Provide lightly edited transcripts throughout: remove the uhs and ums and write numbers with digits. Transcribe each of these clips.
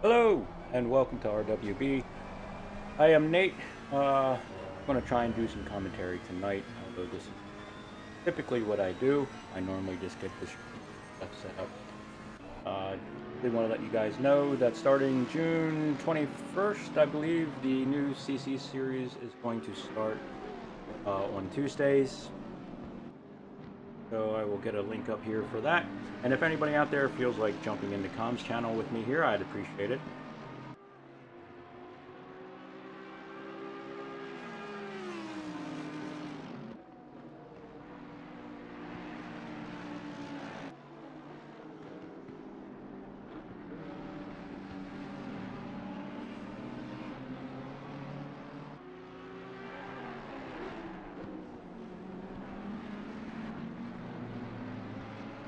Hello and welcome to RWB. I am Nate. I'm going to try and do some commentary tonight, although this is typically what I do. I normally just get this stuff set up. Did want to let you guys know that starting June 21st, I believe, the new CC series is going to start on Tuesdays. So I will get a link up here for that. And if anybody out there feels like jumping into Comms channel with me here, I'd appreciate it.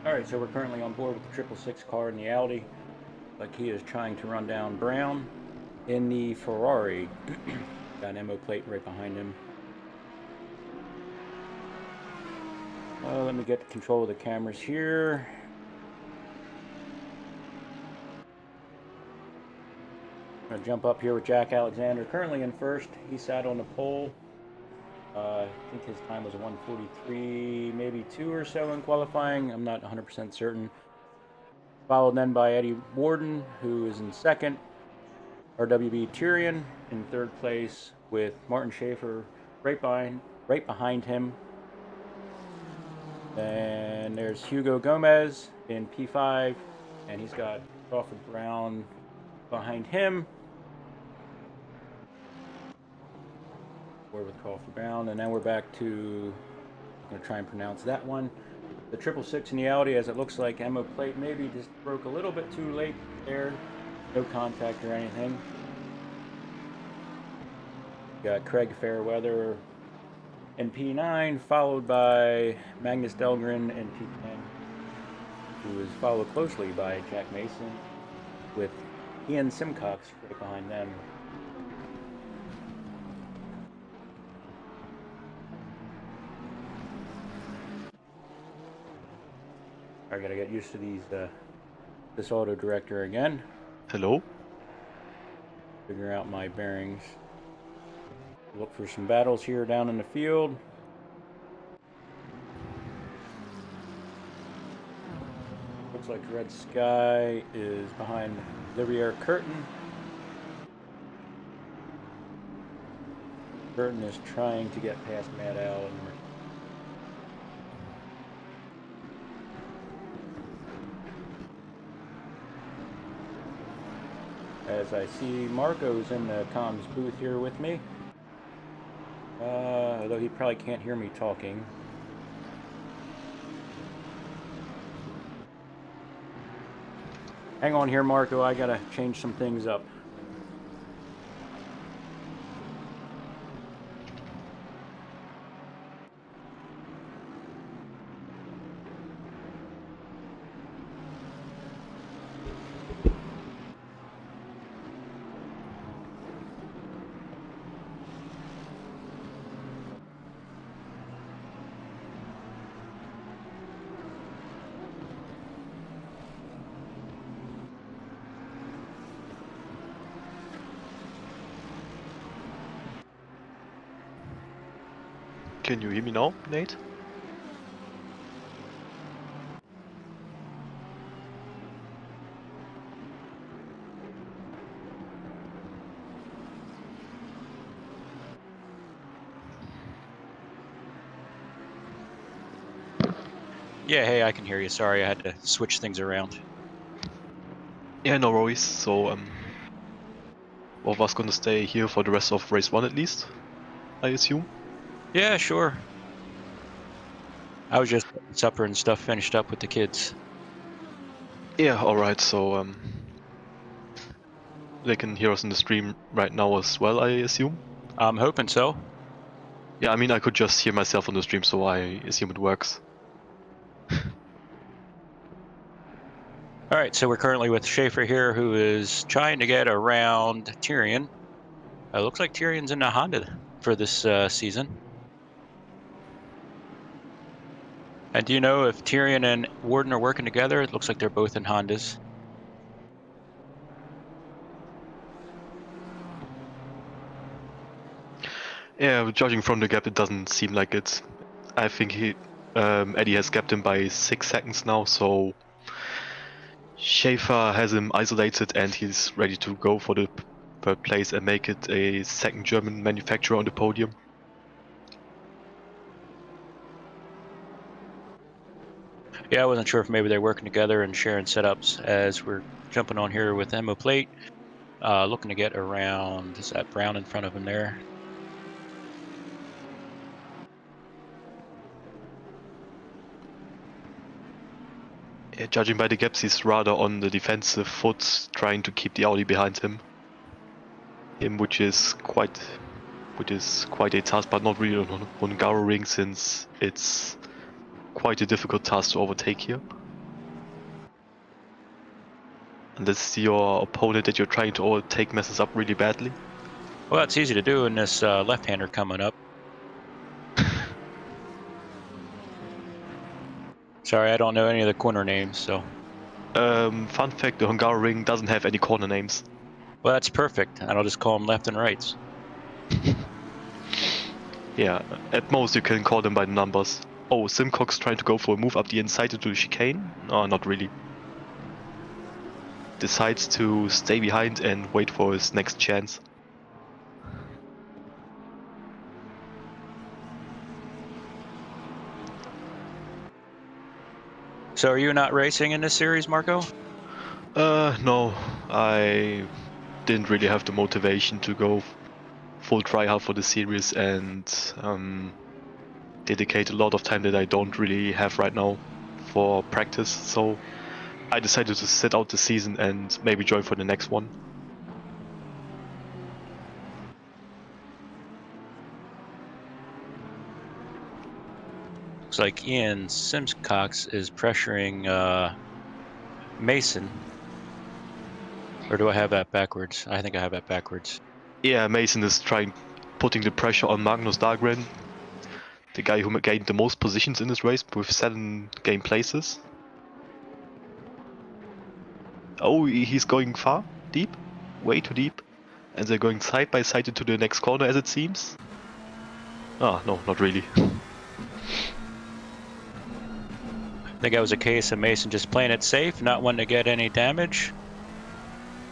Alright, so we're currently on board with the 666 car in the Audi. Like he is trying to run down Brown in the Ferrari. Got an MO plate right behind him. Let me get control of the cameras here. I'm going to jump up here with Jack Alexander, currently in first. He sat on the pole. I think his time was 1:43, maybe 2 or so in qualifying. I'm not 100% certain. Followed then by Eddie Warden, who is in second. RWB Tyrion in third place with Martin Schaefer right behind him. And there's Hugo Gomez in P5, and he's got Crawford Brown behind him. With Crawford Brown, and now we're back to, I'm going to try and pronounce that one, the 666 in the Audi, as it looks like MO plate maybe just broke a little bit too late there. No contact or anything. Got Craig Fairweather in P9, followed by Magnus Delgren in P10, who is followed closely by Jack Mason, with Ian Simcox right behind them. I gotta get used to these, this auto director again. Hello? Figure out my bearings. Look for some battles here down in the field. Looks like Red Sky is behind Livier Curtin. Curtin is trying to get past Mad Al. As I see Marco's in the comms booth here with me. Although he probably can't hear me talking. Hang on here, Marco. I gotta change some things up. Can you hear me now, Nate? Yeah, hey, I can hear you. Sorry, I had to switch things around. Yeah, no worries. So, all of us gonna stay here for the rest of race 1 at least, I assume? Yeah, sure. I was just getting supper and stuff finished up with the kids. Yeah, alright, so, they can hear us in the stream right now as well, I assume? I'm hoping so. Yeah, I mean, I could just hear myself on the stream, so I assume it works. Alright, so we're currently with Schaefer here, who is trying to get around Tyrion. Looks like Tyrion's in a Honda for this season. And do you know if Tyrion and Warden are working together? It looks like they're both in Hondas. Yeah, judging from the gap, it doesn't seem like it. I think Eddie has gapped him by 6 seconds now, so Schaefer has him isolated and he's ready to go for the third place and make it a second German manufacturer on the podium. Yeah, I wasn't sure if maybe they're working together and sharing setups as we're jumping on here with Emo Plate. Looking to get around, is that Brown in front of him there? Yeah, judging by the gaps, he's rather on the defensive foot, trying to keep the Audi behind him. Which is quite a task, but not really on Hungaroring, since it's quite a difficult task to overtake here. Unless your opponent that you're trying to overtake messes up really badly. Well, that's easy to do in this left-hander coming up. Sorry, I don't know any of the corner names, so. Fun fact, the Hungaroring doesn't have any corner names. Well, that's perfect. And I'll just call them left and rights. Yeah, at most you can call them by the numbers. Oh, Simcox trying to go for a move up the inside into the chicane? No, not really. Decides to stay behind and wait for his next chance. So are you not racing in this series, Marco? No, I didn't really have the motivation to go full tryhard for the series and dedicate a lot of time that I don't really have right now for practice, so I decided to sit out the season and maybe join for the next one. Looks like Ian Simcox is pressuring Mason. Or do I have that backwards? I think I have that backwards. Yeah, Mason is putting the pressure on Magnus Dahlgren, the guy who gained the most positions in this race with 7 game places. Oh, he's going far, deep, way too deep, and they're going side by side into the next corner as it seems. Ah, no, not really. I think that was a case of Mason just playing it safe, not wanting to get any damage.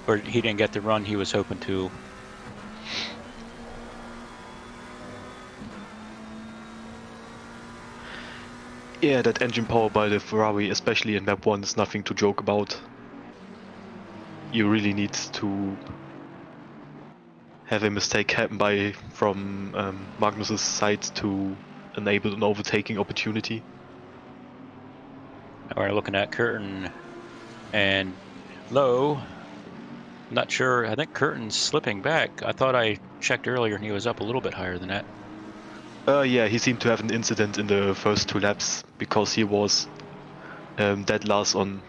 Or he didn't get the run he was hoping to. Yeah, that engine power by the Ferrari, especially in map 1, is nothing to joke about. You really need to have a mistake happen from Magnus's side to enable an overtaking opportunity. Now we're looking at Curtin and Lowe. I'm not sure. I think Curtin's slipping back. I thought I checked earlier and he was up a little bit higher than that. Yeah, he seemed to have an incident in the first 2 laps because he was dead last in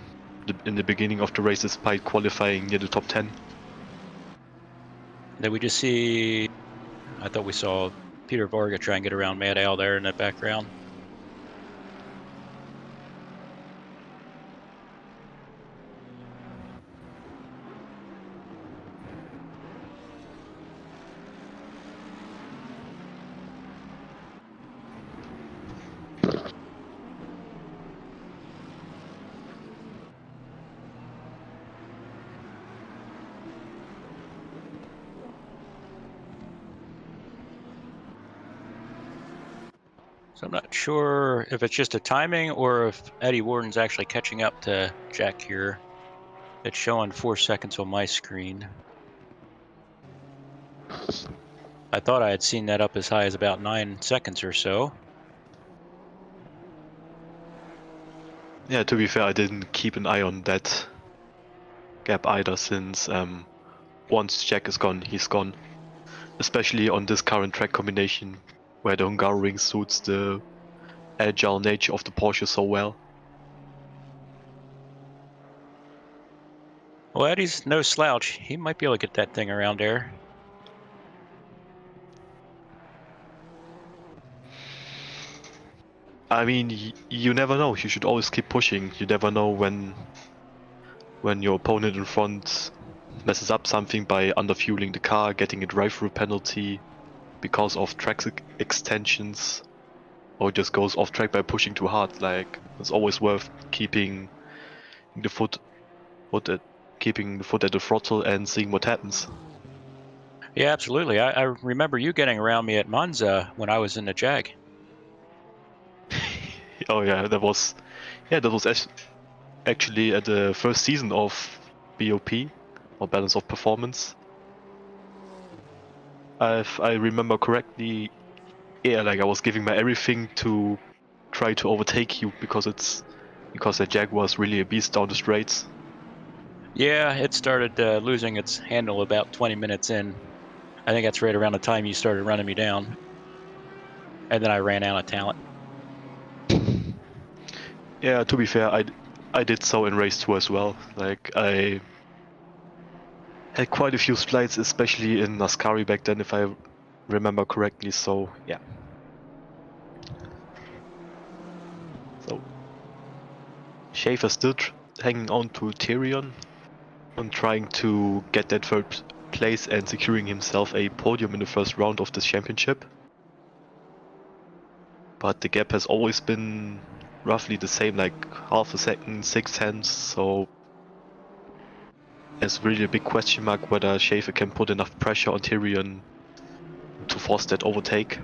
the beginning of the race despite qualifying near the top 10. Then we just see, I thought we saw Peter Varga try and get around Mad Al there in the background. So I'm not sure if it's just a timing or if Eddie Warden's actually catching up to Jack here. It's showing 4 seconds on my screen. I thought I had seen that up as high as about 9 seconds or so. Yeah, to be fair, I didn't keep an eye on that gap either, since once Jack is gone, he's gone. Especially on this current track combination, where the Hungaroring suits the agile nature of the Porsche so well. Well, Eddie's no slouch. He might be able to get that thing around there. I mean, you never know. You should always keep pushing. You never know when your opponent in front messes up something by underfueling the car, getting a drive-through penalty, because of track extensions, or just goes off track by pushing too hard. Like, it's always worth keeping the foot at the throttle and seeing what happens. Yeah, absolutely. I remember you getting around me at Monza when I was in the Jag. Oh yeah, that was actually at the first season of BOP, or Balance of Performance. If I remember correctly, yeah, like I was giving my everything to try to overtake you because the Jag was really a beast down the straights. Yeah, it started losing its handle about 20 minutes in. I think that's right around the time you started running me down. And then I ran out of talent. Yeah, to be fair, I did so in race 2 as well. Like, I had quite a few slides, especially in Nascari back then, if I remember correctly, so yeah. So, Schaefer still hanging on to Tyrion and trying to get that third place and securing himself a podium in the first round of this championship. But the gap has always been roughly the same, like half a second, 6/10, so there's really a big question mark whether Schaefer can put enough pressure on Tyrion to force that overtake.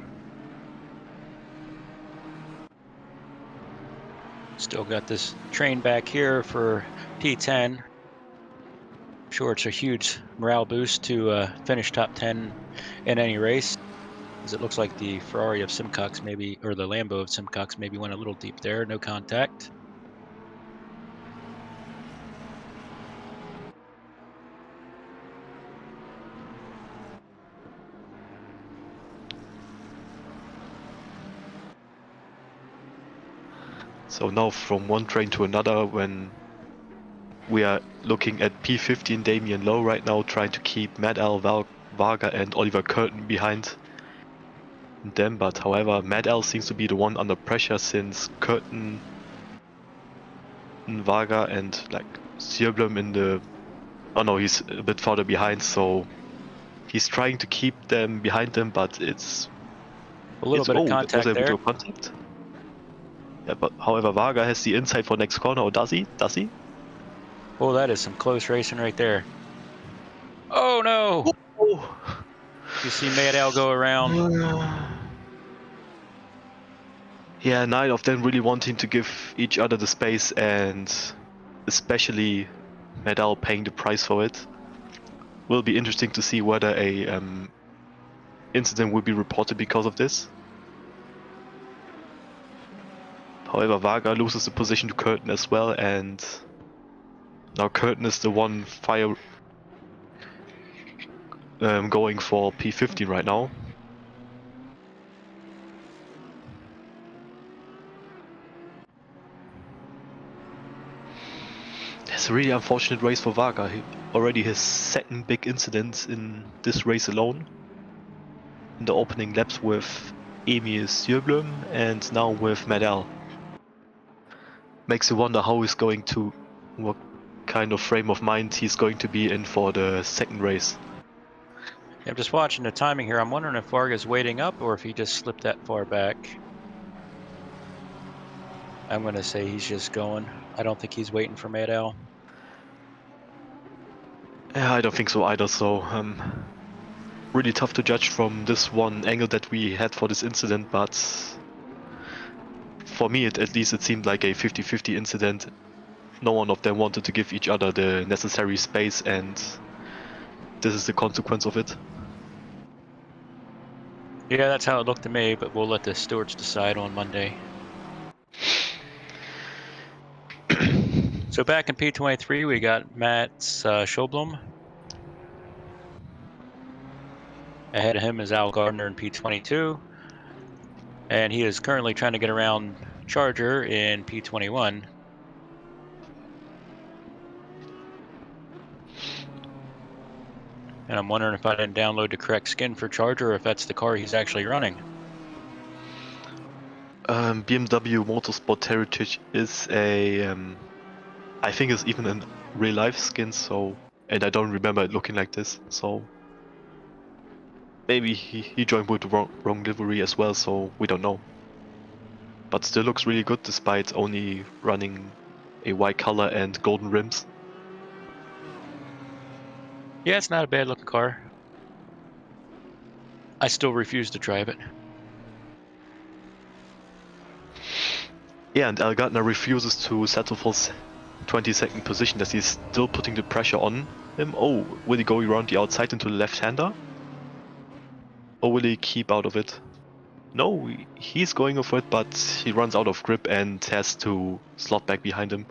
Still got this train back here for P10. I'm sure it's a huge morale boost to finish top 10 in any race, as it looks like the Ferrari of Simcox maybe, or the Lambo of Simcox maybe went a little deep there. No contact. So now from one train to another, when we are looking at P15 Damien Lowe right now, trying to keep Mad Al, Varga and Oliver Curtin behind them, but however Mad Al seems to be the one under pressure since Curtin, Varga and like Sjöblom in the... Oh no, he's a bit farther behind, so he's trying to keep them behind them, but it's... A little bit of contact was there. able to contact. Yeah, but however Varga has the inside for next corner, or does he? Oh, that is some close racing right there. Oh no! Oh. You see Mayadale go around. Yeah, neither of them really wanting to give each other the space, and especially Medal paying the price for it. Will be interesting to see whether a incident will be reported because of this. However, Varga loses the position to Curtin as well, and now Curtin is the one going for P15 right now. It's a really unfortunate race for Varga. He already his second big incident in this race alone. In the opening laps with Emil Sjöblom and now with Medal. Makes you wonder how he's going to, what kind of frame of mind he's going to be in for the second race. I'm just watching the timing here. I'm wondering if Varga's waiting up or if he just slipped that far back. I'm going to say he's just going. I don't think he's waiting for Mayadale. Yeah, I don't think so either, so really tough to judge from this one angle that we had for this incident, but for me at least it seemed like a 50-50 incident. No one of them wanted to give each other the necessary space, and this is the consequence of it. Yeah, that's how it looked to me, but we'll let the stewards decide on Monday. So back in P23, we got Mats Sjöblom. Ahead of him is Al Gardner in P22. And he is currently trying to get around Charger in P21. And I'm wondering if I didn't download the correct skin for Charger, or if that's the car he's actually running. BMW Motorsport Heritage is a, I think it's even a real life skin, so, and I don't remember it looking like this, so maybe he joined with the wrong livery as well, so we don't know. But still looks really good despite only running a white color and golden rims. Yeah, it's not a bad looking car. I still refuse to drive it. Yeah, and Al Gardner refuses to settle for 22nd position as he's still putting the pressure on him. Oh, will he go around the outside into the left-hander? Or will he keep out of it? No, he's going for it, but he runs out of grip and has to slot back behind him.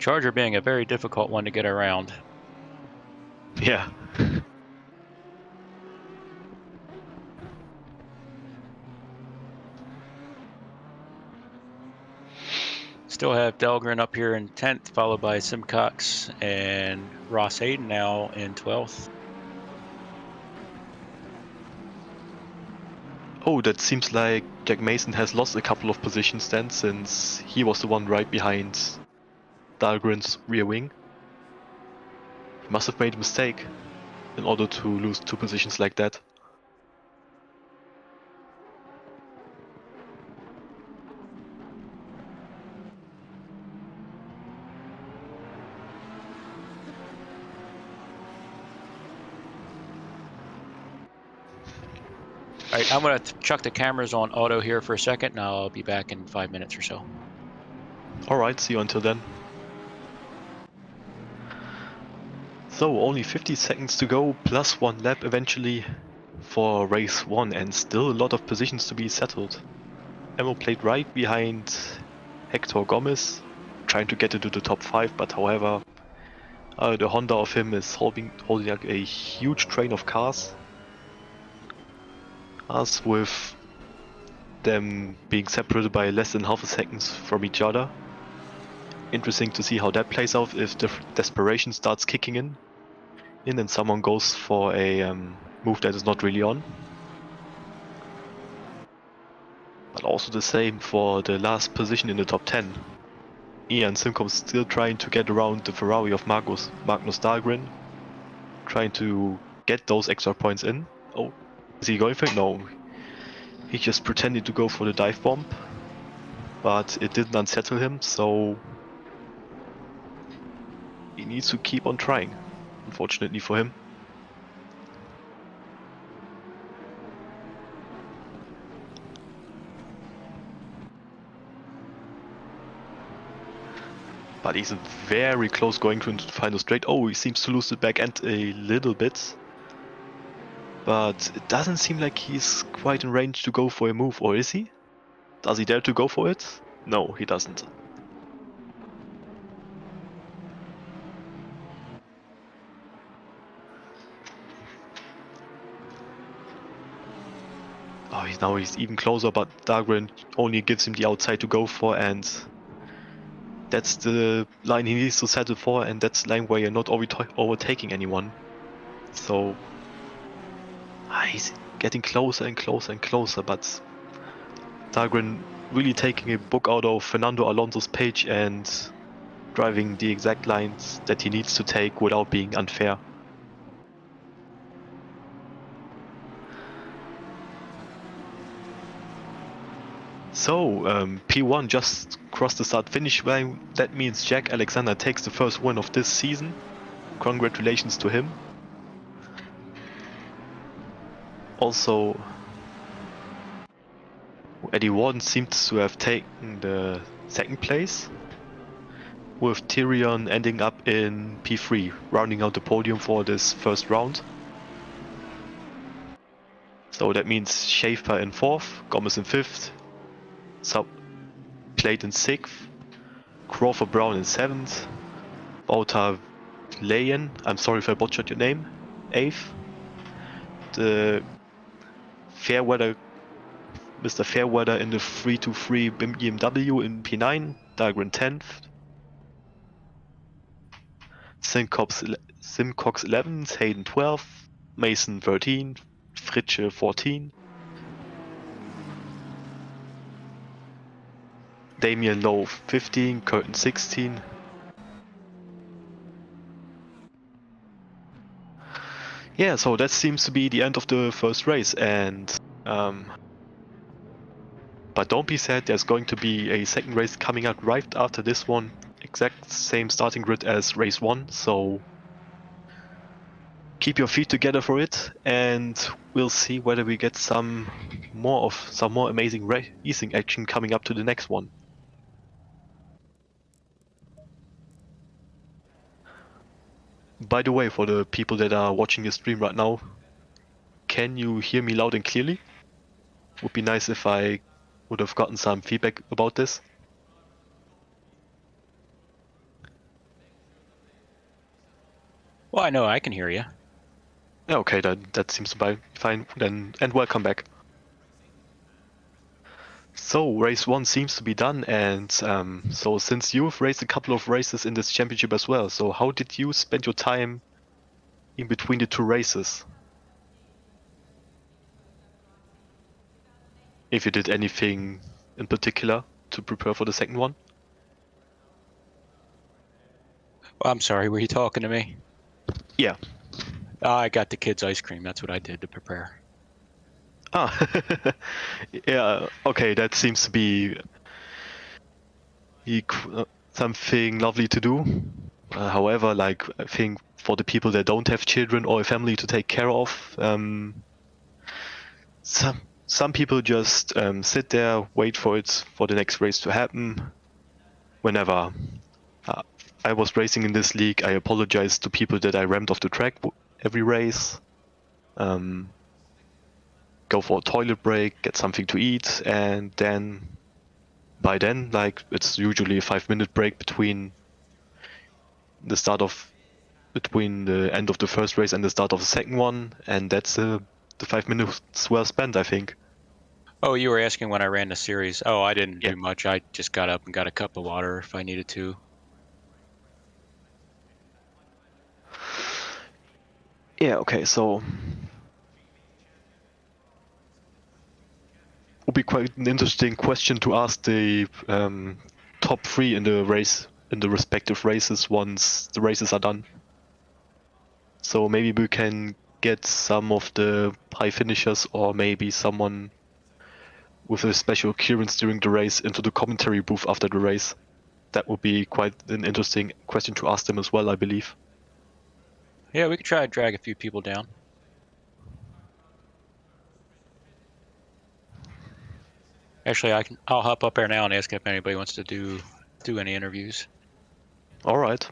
Charger being a very difficult one to get around. Yeah. Still have Dahlgren up here in 10th, followed by Simcox and Ross Hayden now in 12th. Oh, that seems like Jack Mason has lost a couple of positions then, since he was the one right behind Dahlgren's rear wing. He must have made a mistake in order to lose 2 positions like that. All right, I'm going to chuck the cameras on auto here for a second, and I'll be back in 5 minutes or so. Alright, see you until then. So, only 50 seconds to go, plus 1 lap eventually for race 1, and still a lot of positions to be settled. Emo played right behind Hector Gomez, trying to get into the top 5, but however, the Honda of him is holding like a huge train of cars. Us with them being separated by less than half a second from each other. Interesting to see how that plays out if the desperation starts kicking in and someone goes for a move that is not really on. But also the same for the last position in the top 10. Ian Simcox still trying to get around the Ferrari of Magnus Dahlgren, trying to get those extra points in. Oh, is he going for it? No. He just pretended to go for the dive bomb, but it didn't unsettle him, so he needs to keep on trying, unfortunately for him. But he's very close going to the final straight. Oh, he seems to lose the back end a little bit. But it doesn't seem like he's quite in range to go for a move, or is he? Does he dare to go for it? No, he doesn't. Oh, now he's even closer, but Dahlgren only gives him the outside to go for, and that's the line he needs to settle for, and that's the line where you're not overtaking anyone. So he's getting closer and closer and closer, but Dahlgren really taking a book out of Fernando Alonso's page and driving the exact lines that he needs to take without being unfair. So, P1 just crossed the start-finish line. That means Jack Alexander takes the first win of this season. Congratulations to him. Also, Eddie Warden seems to have taken the second place, with Tyrion ending up in P3, rounding out the podium for this first round. So that means Schaefer in 4th, Gomez in 5th, Plate in 6th, Crawford Brown in 7th, Wouter Leyen, I'm sorry if I butchered your name, 8th, the Fairweather, Mr. Fairweather in the 323 BMW in P9, Dahlgren 10th, Simcox 11th, Hayden 12th, Mason 13th, Fritsche 14th, Damien Lowe 15, Curtin 16. Yeah, so that seems to be the end of the first race, and but don't be sad, there's going to be a second race coming out right after this one. Exact same starting grid as race 1, so keep your feet together for it, and we'll see whether we get some more amazing racing action coming up to the next one. By the way, for the people that are watching the stream right now, can you hear me loud and clearly? Would be nice if I would have gotten some feedback about this. Well, I know I can hear you. Okay, then that seems to be fine then, and welcome back. So race 1 seems to be done, and so since you've raced a couple of races in this championship as well, so how did you spend your time in between the two races? If you did anything in particular to prepare for the second one? Well, I'm sorry, were you talking to me? Yeah. I got the kids ice cream. That's what I did to prepare. Ah, yeah, okay, that seems to be something lovely to do. However, like, I think for the people that don't have children or a family to take care of, some people just sit there, wait for the next race to happen. Whenever I was racing in this league, I apologized to people that I rammed off the track every race. Go for a toilet break, get something to eat, and then by then, like, it's usually a 5-minute break between the end of the first race and the start of the second one, and that's the 5 minutes well spent, I think. Oh, you were asking when I ran the series. Oh, I didn't Yeah. do much. I just got up and got a cup of water if I needed to. Yeah, okay, so would be quite an interesting question to ask the top 3 in the respective races once the races are done. So maybe we can get some of the high finishers, or maybe someone with a special clearance during the race, into the commentary booth after the race. That would be quite an interesting question to ask them as well, I believe. Yeah, we could try to drag a few people down. Actually, I'll hop up there now and ask if anybody wants to do any interviews. All right.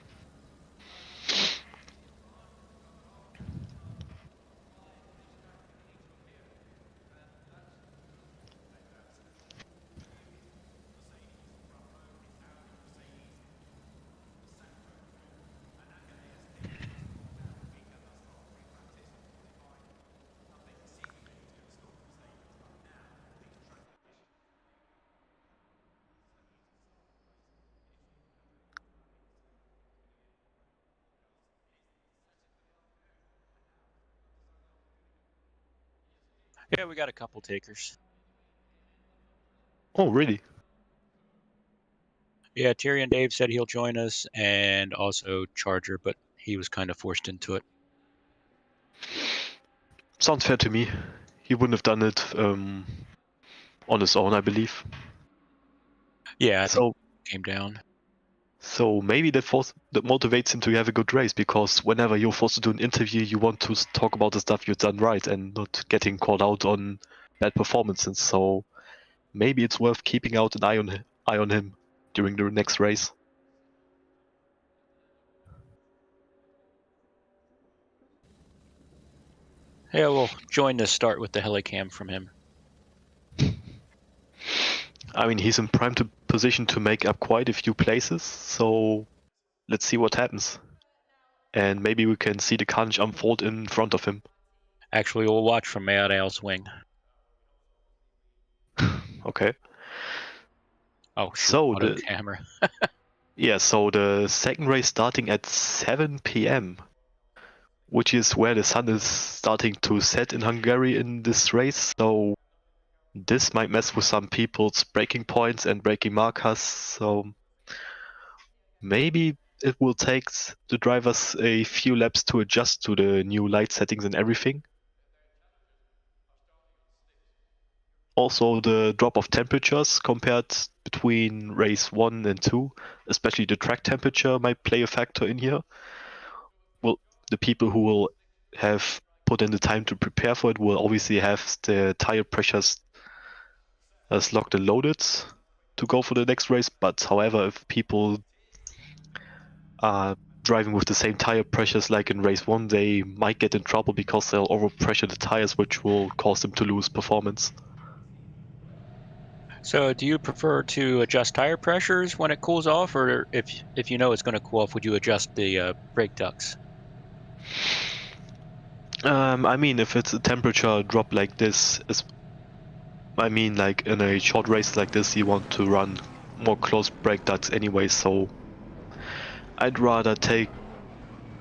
Yeah, we got a couple takers. Oh, really? Yeah, Tyrion Dave said he'll join us, and also Charger, but he was kind of forced into it. Sounds fair to me. He wouldn't have done it on his own, I believe. Yeah, I think So, it came down. so maybe that motivates him to have a good race, because whenever you're forced to do an interview, you want to talk about the stuff you've done right and not getting called out on bad performances. So maybe it's worth keeping out an eye on him during the next race. Yeah, we'll join the start with the helicam from him. I mean, he's in prime position to make up quite a few places, so let's see what happens. And maybe we can see the carnage unfold in front of him. Actually, we'll watch from Mayadale's wing. Okay. Oh, shoot, So auto camera. so the second race starting at 7 p.m., which is where the sun is starting to set in Hungary in this race. So this might mess with some people's braking points and braking markers. So maybe it will take the drivers a few laps to adjust to the new light settings and everything. Also, the drop of temperatures compared between race 1 and 2, especially the track temperature, might play a factor in here. Well, the people who will have put in the time to prepare for it will obviously have the tire pressures as locked and loaded to go for the next race. But however, if people are driving with the same tire pressures like in race 1, they might get in trouble because they'll overpressure the tires, which will cause them to lose performance. So do you prefer to adjust tire pressures when it cools off, or if you know it's going to cool off, would you adjust the brake ducts? I mean, if it's a temperature drop like this, like in a short race like this, you want to run more close brake ducts anyway, so I'd rather put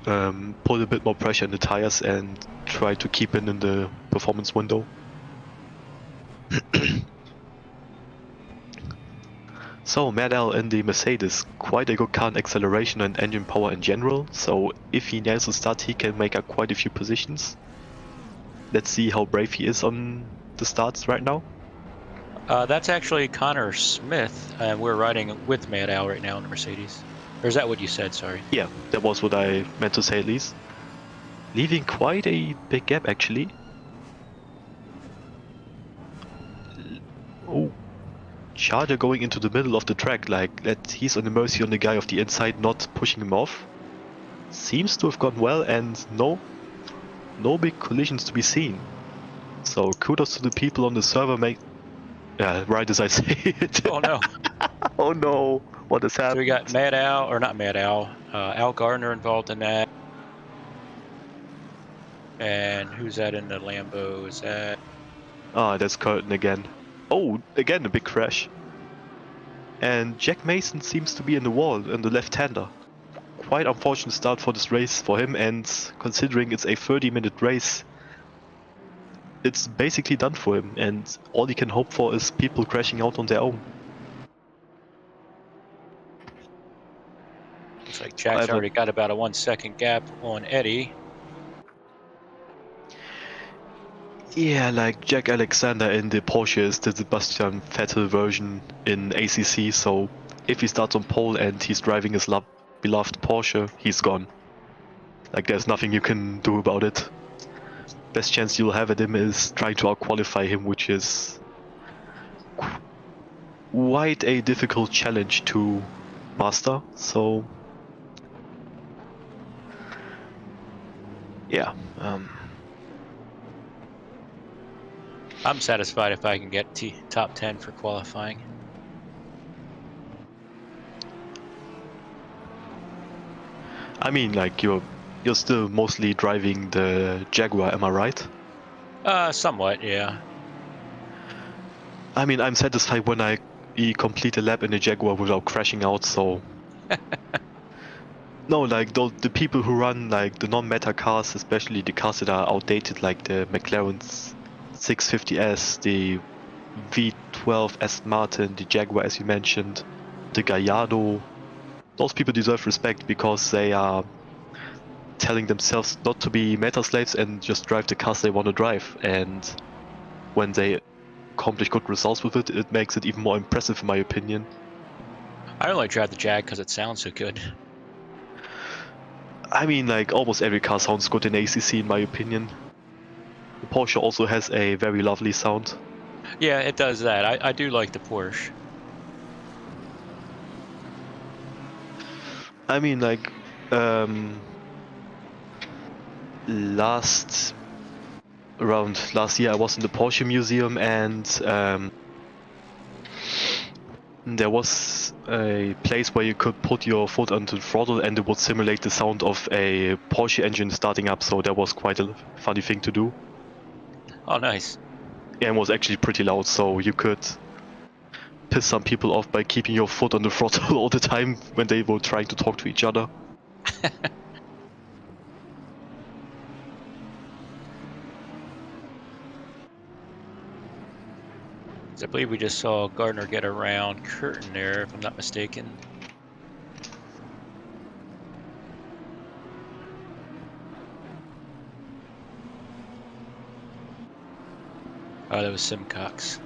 a bit more pressure in the tires and try to keep it in the performance window. So Mad Al in the Mercedes, quite a good car in acceleration and engine power in general, so if he nails the start he can make up quite a few positions. Let's see how brave he is on the starts right now. That's actually Connor Smith, and we're riding with Mad Al right now in the Mercedes. Or is that what you said? Sorry. Yeah, that was what I meant to say at least. Leaving quite a big gap actually. Oh. Charger going into the middle of the track, he's on the mercy on the guy of the inside, not pushing him off. Seems to have gone well, and no big collisions to be seen. So kudos to the people on the server, right as I say it. Oh no. Oh no, what has happened? So we got Mad Al, or not Mad Al, Al Gardner involved in that. And who's that in the Lambo? Is that? Ah, that's Curtin again. Oh, again a big crash. And Jack Mason seems to be in the wall, in the left-hander. Quite unfortunate start for this race for him, and considering it's a 30-minute race, it's basically done for him, and all he can hope for is people crashing out on their own. Looks like Jack's already got about a 1 second gap on Eddie. Yeah, like Jack Alexander in the Porsche is the Sebastian Vettel version in ACC, so if he starts on pole and he's driving his beloved Porsche, he's gone. Like, there's nothing you can do about it. Best chance you'll have at him is trying to out-qualify him, which is quite a difficult challenge to master, so yeah. I'm satisfied if I can get top 10 for qualifying. I mean, like, you're still mostly driving the Jaguar, am I right? Somewhat, yeah. I mean, I'm satisfied when I complete a lap in the Jaguar without crashing out, so... No, like, the people who run, like, the non-meta cars, especially the cars that are outdated, like the McLaren's 650S, the V12 Aston Martin, the Jaguar as you mentioned, the Gallardo. Those people deserve respect because they are telling themselves not to be meta slaves and just drive the cars they want to drive. And when they accomplish good results with it, it makes it even more impressive in my opinion. I only drive the Jag because it sounds so good. I mean, like, almost every car sounds good in ACC in my opinion. The Porsche also has a very lovely sound. Yeah, it does that. I do like the Porsche. I mean, like, last year I was in the Porsche Museum, and there was a place where you could put your foot onto the throttle and it would simulate the sound of a Porsche engine starting up, so that was quite a funny thing to do. Oh, nice. Yeah, it was actually pretty loud, so you could piss some people off by keeping your foot on the throttle all the time when they were trying to talk to each other. I believe we just saw Gardner get around Curtin there, if I'm not mistaken. Oh, that was Simcox.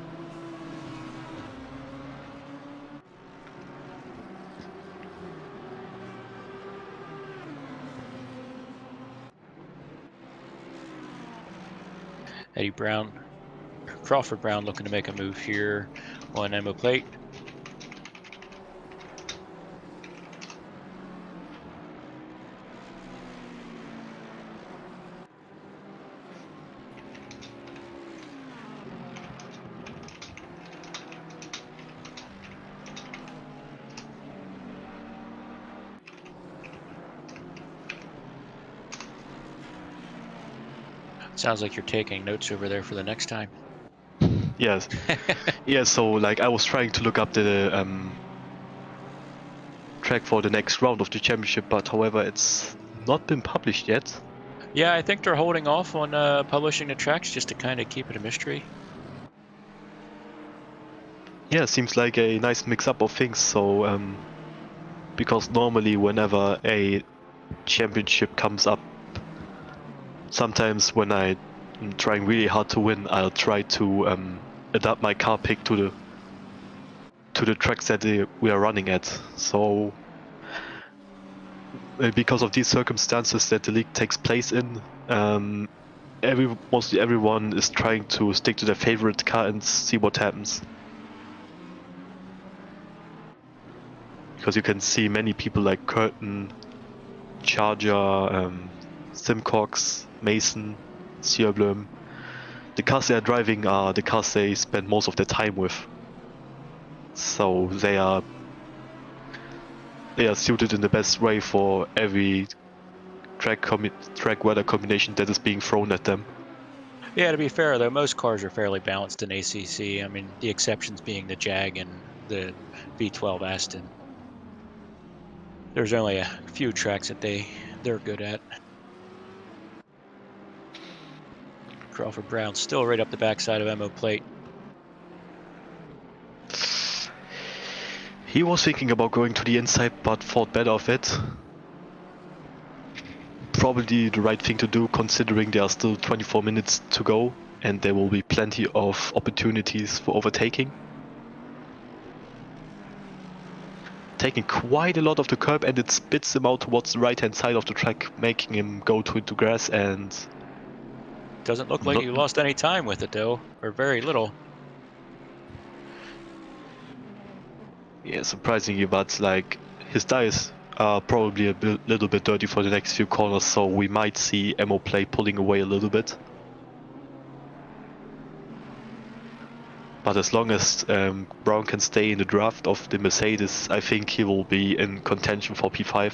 Eddie Brown, Crawford Brown looking to make a move here on Emo plate. Sounds like you're taking notes over there for the next time. Yes. Yeah, so like I was trying to look up the track for the next round of the championship, but however it's not been published yet. Yeah, I think they're holding off on publishing the tracks just to kind of keep it a mystery. Yeah, seems like a nice mix-up of things. So because normally whenever a championship comes up, sometimes when I'm trying really hard to win, I'll try to adapt my car pick to the tracks that we are running at. So because of these circumstances that the league takes place in, mostly everyone is trying to stick to their favorite car and see what happens. Because you can see many people like Curtin, Charger, Simcox, Mason, Sierblom. The cars they are driving are the cars they spend most of their time with. So they are suited in the best way for every track weather combination that is being thrown at them. Yeah, to be fair though, most cars are fairly balanced in ACC. I mean, the exceptions being the Jag and the V12 Aston. There's only a few tracks that they're good at. Crawford Brown still right up the backside of Emo plate. He was thinking about going to the inside, but thought better of it. Probably the right thing to do, considering there are still 24 minutes to go, and there will be plenty of opportunities for overtaking. Taking quite a lot of the curb, and it spits him out towards the right-hand side of the track, making him go into grass. And doesn't look like you lost any time with it though, or very little. Yeah, surprisingly, but like his tires are probably little bit dirty for the next few corners, so we might see Emo play pulling away a little bit. But as long as Brown can stay in the draft of the Mercedes, I think he will be in contention for P5.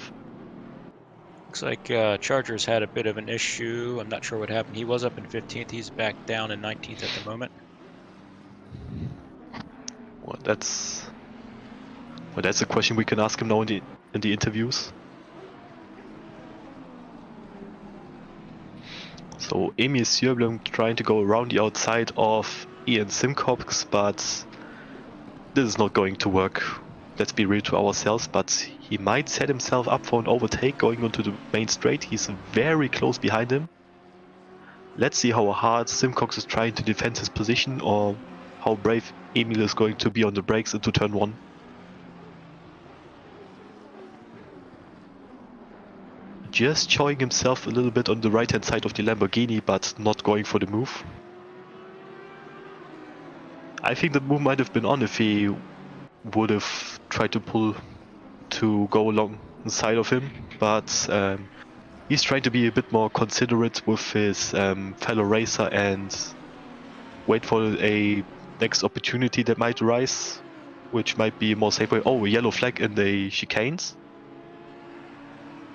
Looks like Chargers had a bit of an issue. I'm not sure what happened. He was up in 15th. He's back down in 19th at the moment. Well, that's a question we can ask him now in the interviews. So Emil Sjöblom trying to go around the outside of Ian Simcox, but this is not going to work. Let's be real to ourselves, but he might set himself up for an overtake going onto the main straight. He's very close behind him. Let's see how hard Simcox is trying to defend his position, or how brave Emil is going to be on the brakes into turn 1. Just showing himself a little bit on the right hand side of the Lamborghini, but not going for the move. I think the move might have been on if he would have tried to pull to go along the side of him, but he's trying to be a bit more considerate with his fellow racer and wait for a next opportunity that might arise, which might be a more safe way. Oh, a yellow flag in the chicanes.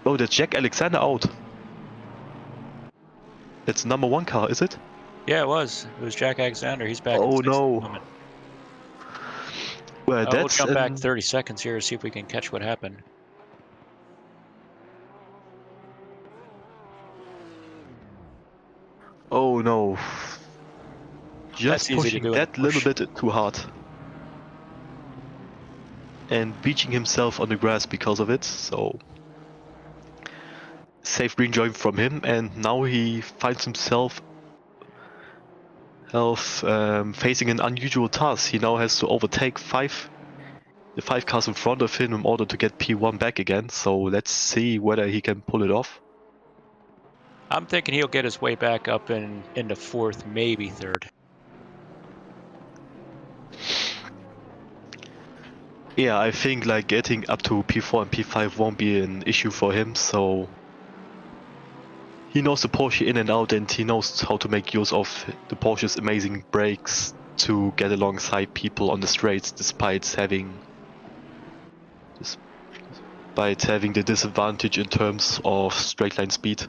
Oh, that's Jack Alexander out. That's number 1 car, is it? Yeah, it was. It was Jack Alexander. He's back. Oh in 6th no. At the moment. Well, We'll jump back 30 seconds here to see if we can catch what happened. Oh no. Just pushing that little bit too hard. And beaching himself on the grass because of it, so... Safe green join from him, and now he finds himself Health facing an unusual task. He now has to overtake the 5 cars in front of him in order to get P1 back again. So let's see whether he can pull it off. I'm thinking he'll get his way back up into fourth, maybe third. Yeah, I think like getting up to P4 and P5 won't be an issue for him, so he knows the Porsche in and out, and he knows how to make use of the Porsche's amazing brakes to get alongside people on the straights despite having the disadvantage in terms of straight line speed.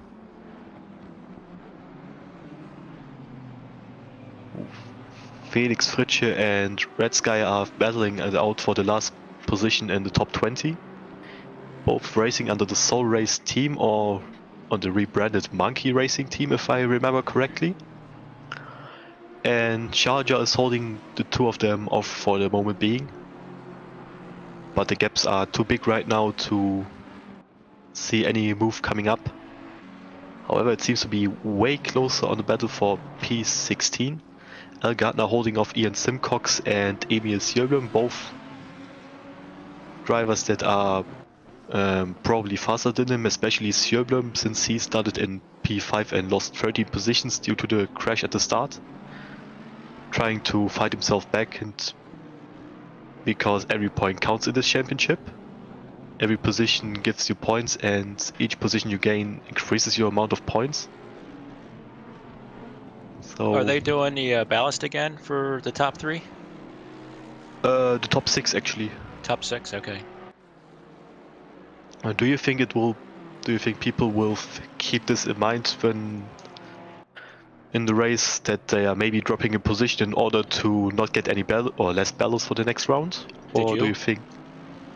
Felix Fritsche and Red Sky are battling it out for the last position in the top 20. Both racing under the Soul Race team or on the rebranded Monkey Racing team, if I remember correctly. And Charger is holding the two of them off for the moment being. But the gaps are too big right now to see any move coming up. However, it seems to be way closer on the battle for P16. Al Gardner holding off Ian Simcox and Emil Sjöblom, both drivers that are probably faster than him, especially Sjöblom, since he started in P5 and lost 13 positions due to the crash at the start. Trying to fight himself back, and because every point counts in this championship. Every position gives you points, and each position you gain increases your amount of points. So, Are they doing the ballast again for the top 3? The top 6 actually. Top 6, okay. Do you think people will keep this in mind when in the race, that they are maybe dropping a position in order to not get any less ballast for the next round? Or do you think?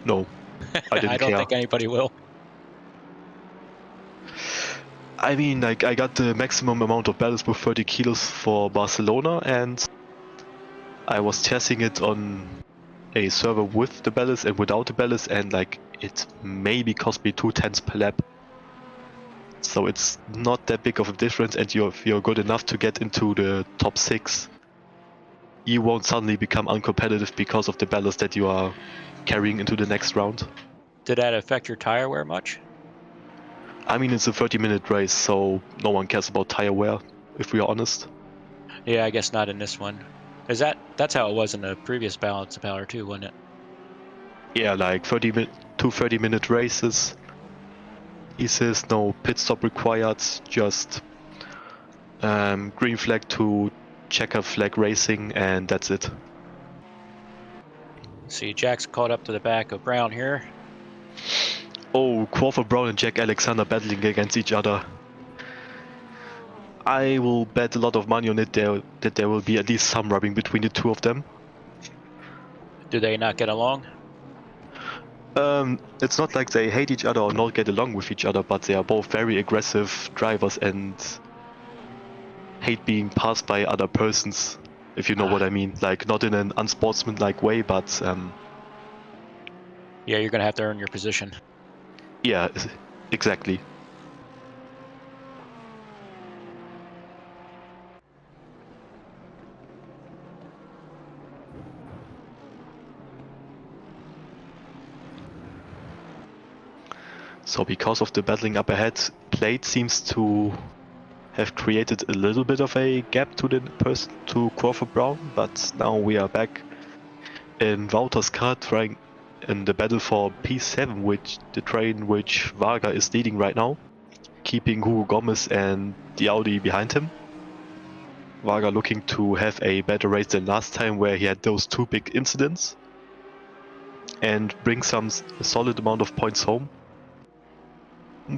No, I didn't I don't care. think anybody will. I mean, like, I got the maximum amount of ballast with 30 kilos for Barcelona, and I was testing it on a server with the ballast and without the ballast, and like it maybe cost me 2/10 per lap. So it's not that big of a difference, and if you're good enough to get into the top 6, you won't suddenly become uncompetitive because of the ballast that you are carrying into the next round. Did that affect your tire wear much? I mean, it's a 30-minute race, so no one cares about tire wear, if we are honest. Yeah, I guess not in this one. That's how it was in the previous Balance of Power too, wasn't it? Yeah, like 2 30-minute races. He says no pit stop required, just green flag to checker flag racing, and that's it. See, Jack's caught up to the back of Brown here. Oh, Crawford Brown and Jack Alexander battling against each other. I will bet a lot of money on it that there will be at least some rubbing between the two of them. Do they not get along? It's not like they hate each other or not get along with each other, but they are both very aggressive drivers and hate being passed by other persons, if you know what I mean. Like, not in an unsportsmanlike way, but Yeah, you're gonna have to earn your position. yeah, exactly. So because of the battling up ahead, Plate seems to have created a little bit of a gap to Crawford Brown, but now we are back in Wouter's car trying in the battle for P7, which the train which Varga is leading right now, keeping Hugo Gomez and the Audi behind him. Varga looking to have a better race than last time, where he had those 2 big incidents, and bring a solid amount of points home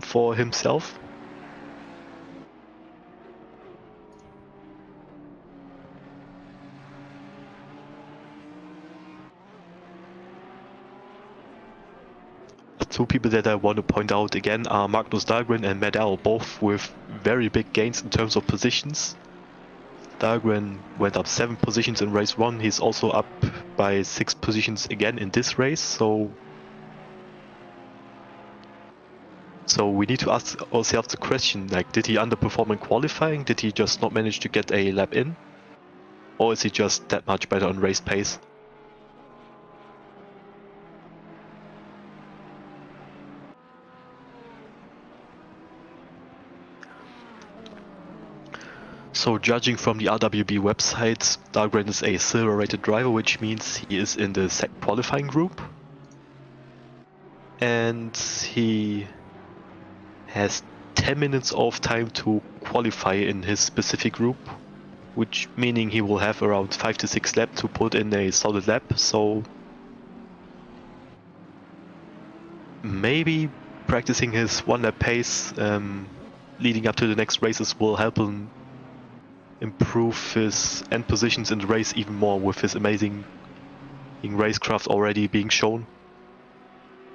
for himself. Two people that I want to point out again are Magnus Dahlgren and Medal, both with very big gains in terms of positions. Dahlgren went up 7 positions in race 1, he's also up by 6 positions again in this race, so we need to ask ourselves the question, like, did he underperform in qualifying? Did he just not manage to get a lap in? Or is he just that much better on race pace? So judging from the RWB website, Dahlgren is a silver rated driver, which means he is in the second qualifying group. And he has 10 minutes of time to qualify in his specific group, which meaning he will have around 5 to 6 laps to put in a solid lap. So maybe practicing his 1 lap pace leading up to the next races will help him improve his end positions in the race even more, with his amazing racecraft already being shown.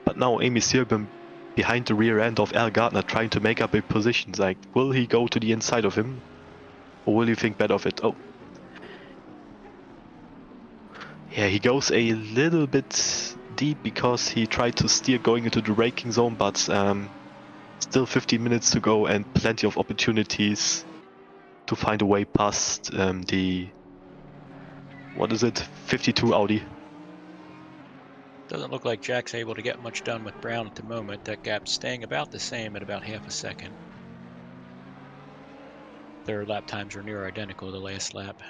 But now Amy Sirben behind the rear end of Al Gardner trying to make up a position. Like, will he go to the inside of him? Or will he think better of it? Oh. Yeah, he goes a little bit deep because he tried to steer going into the braking zone, but still 15 minutes to go and plenty of opportunities to find a way past the, what is it, 52 Audi. Doesn't look like Jack's able to get much done with Brown at the moment. That gap's staying about the same at about half a second. Their lap times are near identical to the last lap.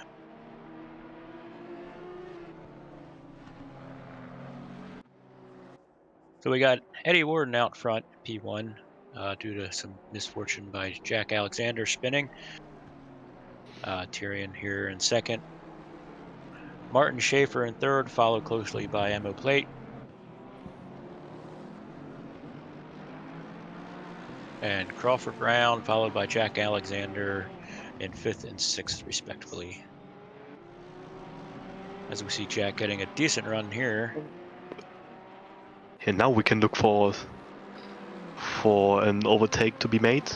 So we got Eddie Warden out front, P1, due to some misfortune by Jack Alexander spinning. Tyrion here in second. Martin Schaefer in third, followed closely by Emmo Plate. And Crawford Brown, followed by Jack Alexander in fifth and sixth, respectively. As we see Jack getting a decent run here. And now we can look for an overtake to be made.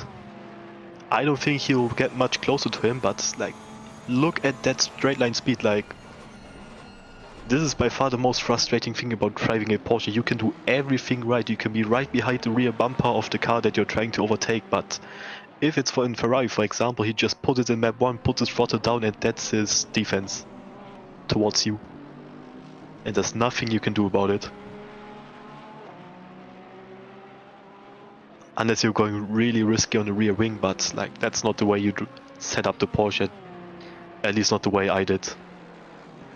I don't think he'll get much closer to him, but like, look at that straight line speed. Like, this is by far the most frustrating thing about driving a Porsche. You can do everything right. You can be right behind the rear bumper of the car that you're trying to overtake, but if it's in Ferrari, for example, he just puts it in map 1, puts his throttle down, and that's his defense towards you. And there's nothing you can do about it. Unless you're going really risky on the rear wing, but like, that's not the way you set up the Porsche. At least not the way I did.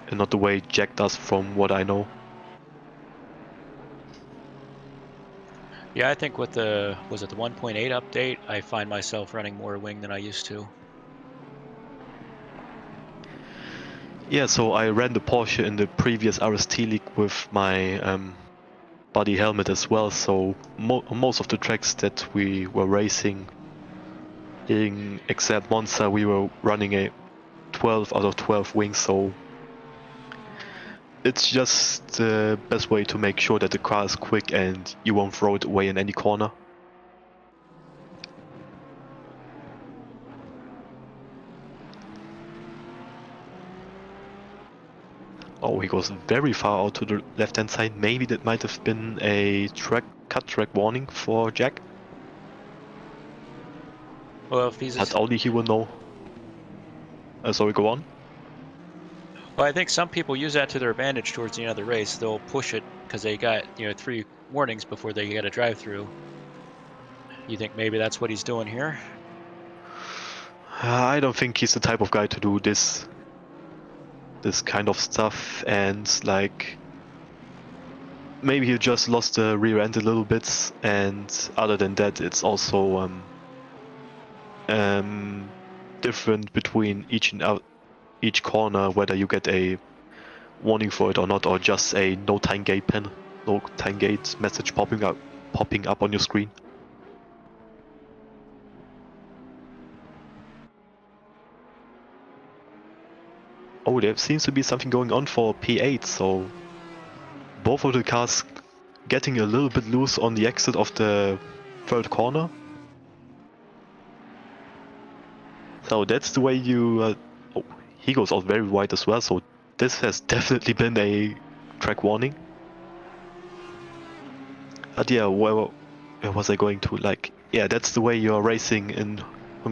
And not the way Jack does, from what I know. Yeah, I think with the, was it the 1.8 update, I find myself running more wing than I used to. Yeah, so I ran the Porsche in the previous RST League with my body helmet as well, so most of the tracks that we were racing, except Monza, we were running a 12 out of 12 wings, so it's just the best way to make sure that the car is quick and you won't throw it away in any corner. Oh, he goes very far out to the left-hand side. Maybe that might have been a cut track warning for Jack. Well, if he's But only he will know. Sorry, go on. Well, I think some people use that to their advantage towards the end of the race. They'll push it because they got, 3 warnings before they get a drive-through. You think maybe that's what he's doing here? I don't think he's the type of guy to do this kind of stuff, and like, maybe he just lost the rear end a little bit, and other than that, it's also different between each corner whether you get a warning for it or not, or just a no time gate message popping up on your screen. Oh, there seems to be something going on for P8, so both of the cars getting a little bit loose on the exit of the third corner. So that's the way you... oh, he goes out very wide as well, so this has definitely been a track warning. But yeah, where was I going to? Like, yeah, that's the way you're racing in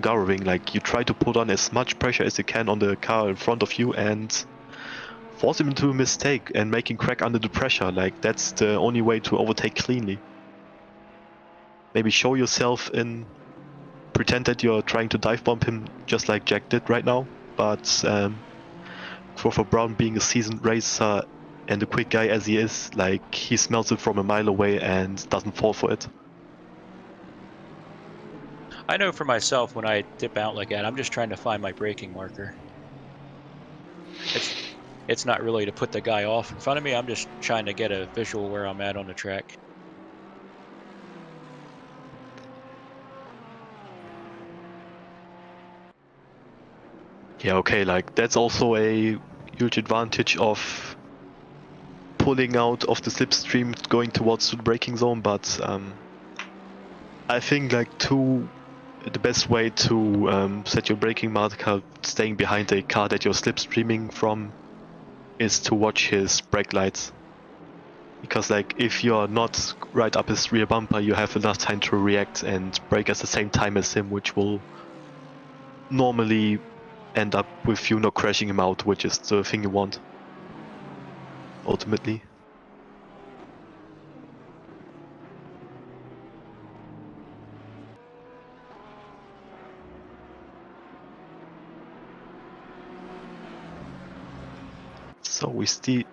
Hungaroring. Like, you try to put on as much pressure as you can on the car in front of you and force him into a mistake and make him crack under the pressure. Like, that's the only way to overtake cleanly. Maybe show yourself in... Pretend that you're trying to dive bomb him just like Jack did right now. But Crawford Brown, being a seasoned racer and a quick guy as he is, like, he smells it from a mile away and doesn't fall for it. I know for myself when I dip out like that, I'm just trying to find my braking marker. It's not really to put the guy off in front of me. I'm just trying to get a visual where I'm at on the track. Yeah, okay, like, that's also a huge advantage of pulling out of the slipstream going towards the braking zone, but I think, like, the best way to set your braking marker staying behind a car that you're slipstreaming from is to watch his brake lights. Because, like, if you're not right up his rear bumper, you have enough time to react and brake at the same time as him, which will normally end up with you not crashing him out, which is the thing you want, ultimately. So we see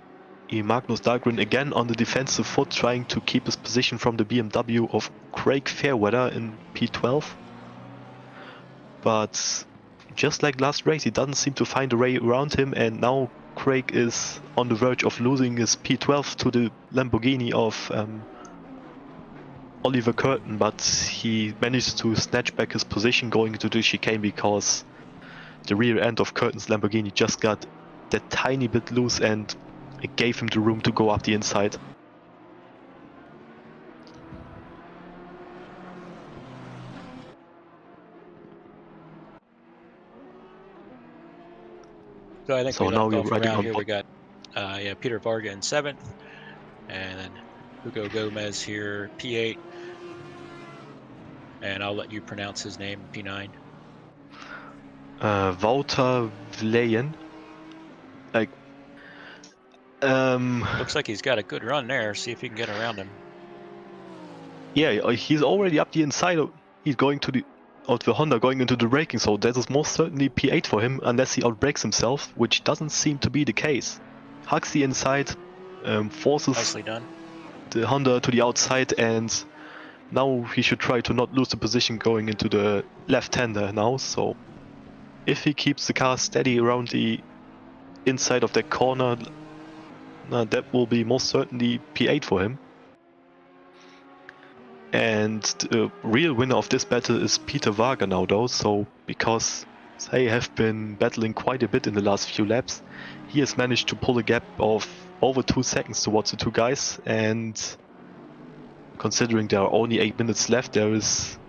Magnus Dahlgren again on the defensive foot, trying to keep his position from the BMW of Craig Fairweather in P12. But just like last race, he doesn't seem to find a way around him, and now Craig is on the verge of losing his P12 to the Lamborghini of Oliver Curtin, but he managed to snatch back his position going into the chicane because the rear end of Curtin's Lamborghini just got that tiny bit loose and it gave him the room to go up the inside. So I think So we now left you're off riding around on here. We got Peter Varga in 7th, and then Hugo Gomez here, P8. And I'll let you pronounce his name, P9. Wouter Vleyen. Like, Looks like he's got a good run there. See if you can get around him. yeah, he's already up the inside. He's going to the Honda going into the braking, so that is most certainly P8 for him, unless he outbrakes himself, which doesn't seem to be the case. Hugs the inside, forces Nicely done. the Honda to the outside, and now he should try to not lose the position going into the left-hander now. So if he keeps the car steady around the inside of that corner, that will be most certainly P8 for him. And the real winner of this battle is Peter Varga now, though, so because they have been battling quite a bit in the last few laps, he has managed to pull a gap of over 2 seconds towards the two guys, and considering there are only 8 minutes left, there is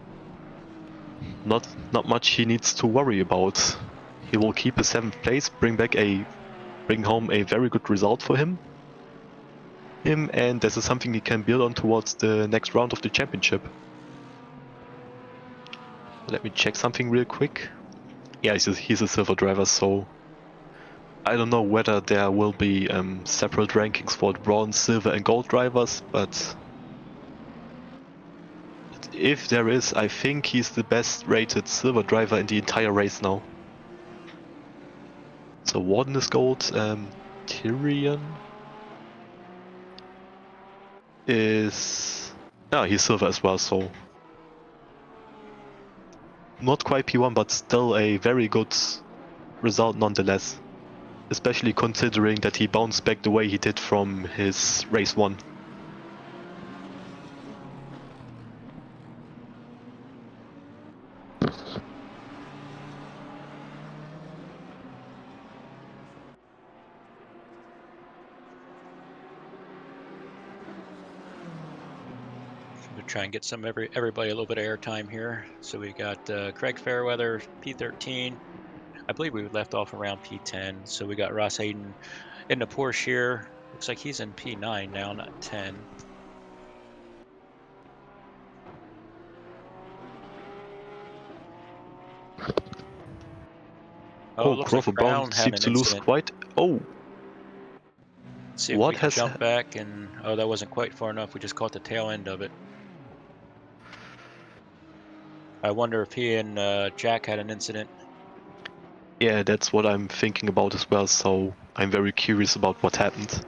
not much he needs to worry about. He will keep his 7th place, bring home a very good result for him, and this is something he can build on towards the next round of the championship. Let me check something real quick. Yeah, he's a silver driver, so I don't know whether there will be separate rankings for the bronze, silver and gold drivers, but if there is, I think he's the best rated silver driver in the entire race now. So Warden is gold, Tyrion is... yeah, he's silver as well, so not quite P1, but still a very good result nonetheless. Especially considering that he bounced back the way he did from his race 1. Try and get everybody a little bit of airtime here. So we got Craig Fairweather, P13. I believe we left off around P10. So we got Ross Hayden in the Porsche here. Looks like he's in P9 now, not 10. Oh, it Oh, looks like Crawford Brown Brown had seems an to lose incident. quite. Oh, Let's see if what we can has. jump back and... Oh, that wasn't quite far enough. We just caught the tail end of it. I wonder if he and Jack had an incident. Yeah, that's what I'm thinking about as well, so I'm very curious about what happened.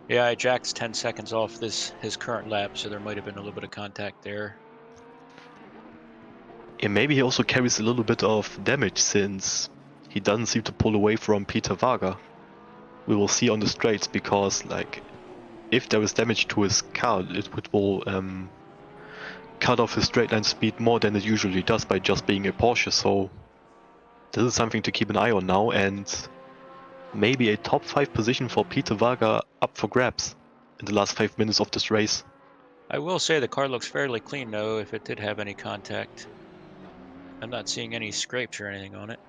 Yeah, Jack's 10 seconds off his current lap, so there might have been a little bit of contact there. Yeah, maybe he also carries a little bit of damage since he doesn't seem to pull away from Peter Varga. We will see on the straights because, like, if there is damage to his car, it will cut off his straight line speed more than it usually does by just being a Porsche. So this is something to keep an eye on now, and maybe a top 5 position for Peter Varga up for grabs in the last 5 minutes of this race. I will say the car looks fairly clean, though, if it did have any contact. I'm not seeing any scrapes or anything on it.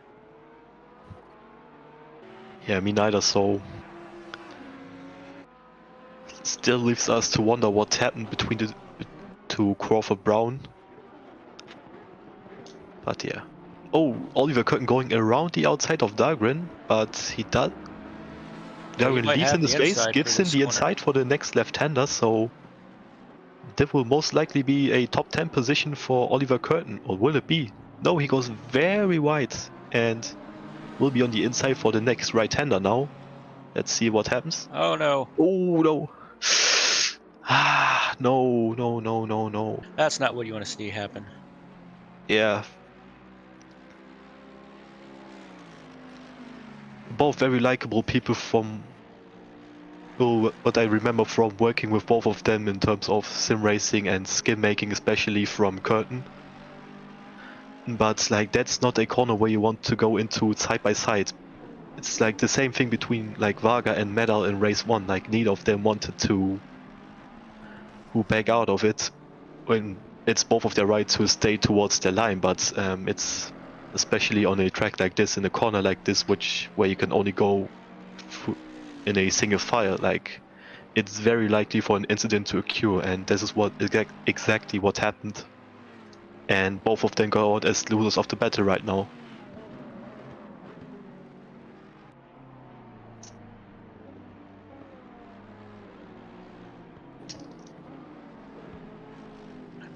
Yeah, me neither, so still leaves us to wonder what happened between the two Crawford Brown. But yeah. Oh, Oliver Curtin going around the outside of Dahlgren, but he does. Well, he Dahlgren might leaves have in the the space, inside for gives him this the corner. inside for the next left-hander, so that will most likely be a top 10 position for Oliver Curtin, or will it be? No, he goes very wide and will be on the inside for the next right-hander now. Let's see what happens. Oh, no. Oh, no. Ah, no, no, no, no, no. That's not what you want to see happen. Yeah. Both very likable people from what I remember from working with both of them in terms of sim racing and skin making, especially from Curtin. But like that's not a corner where you want to go into side by side. It's like the same thing between like Varga and Medal in race 1. Like neither of them wanted to back out of it when it's both of their right to stay towards their line. But it's especially on a track like this, in a corner like this, where you can only go in a single file. Like it's very likely for an incident to occur, and this is exactly what happened. And both of them go out as losers of the battle right now.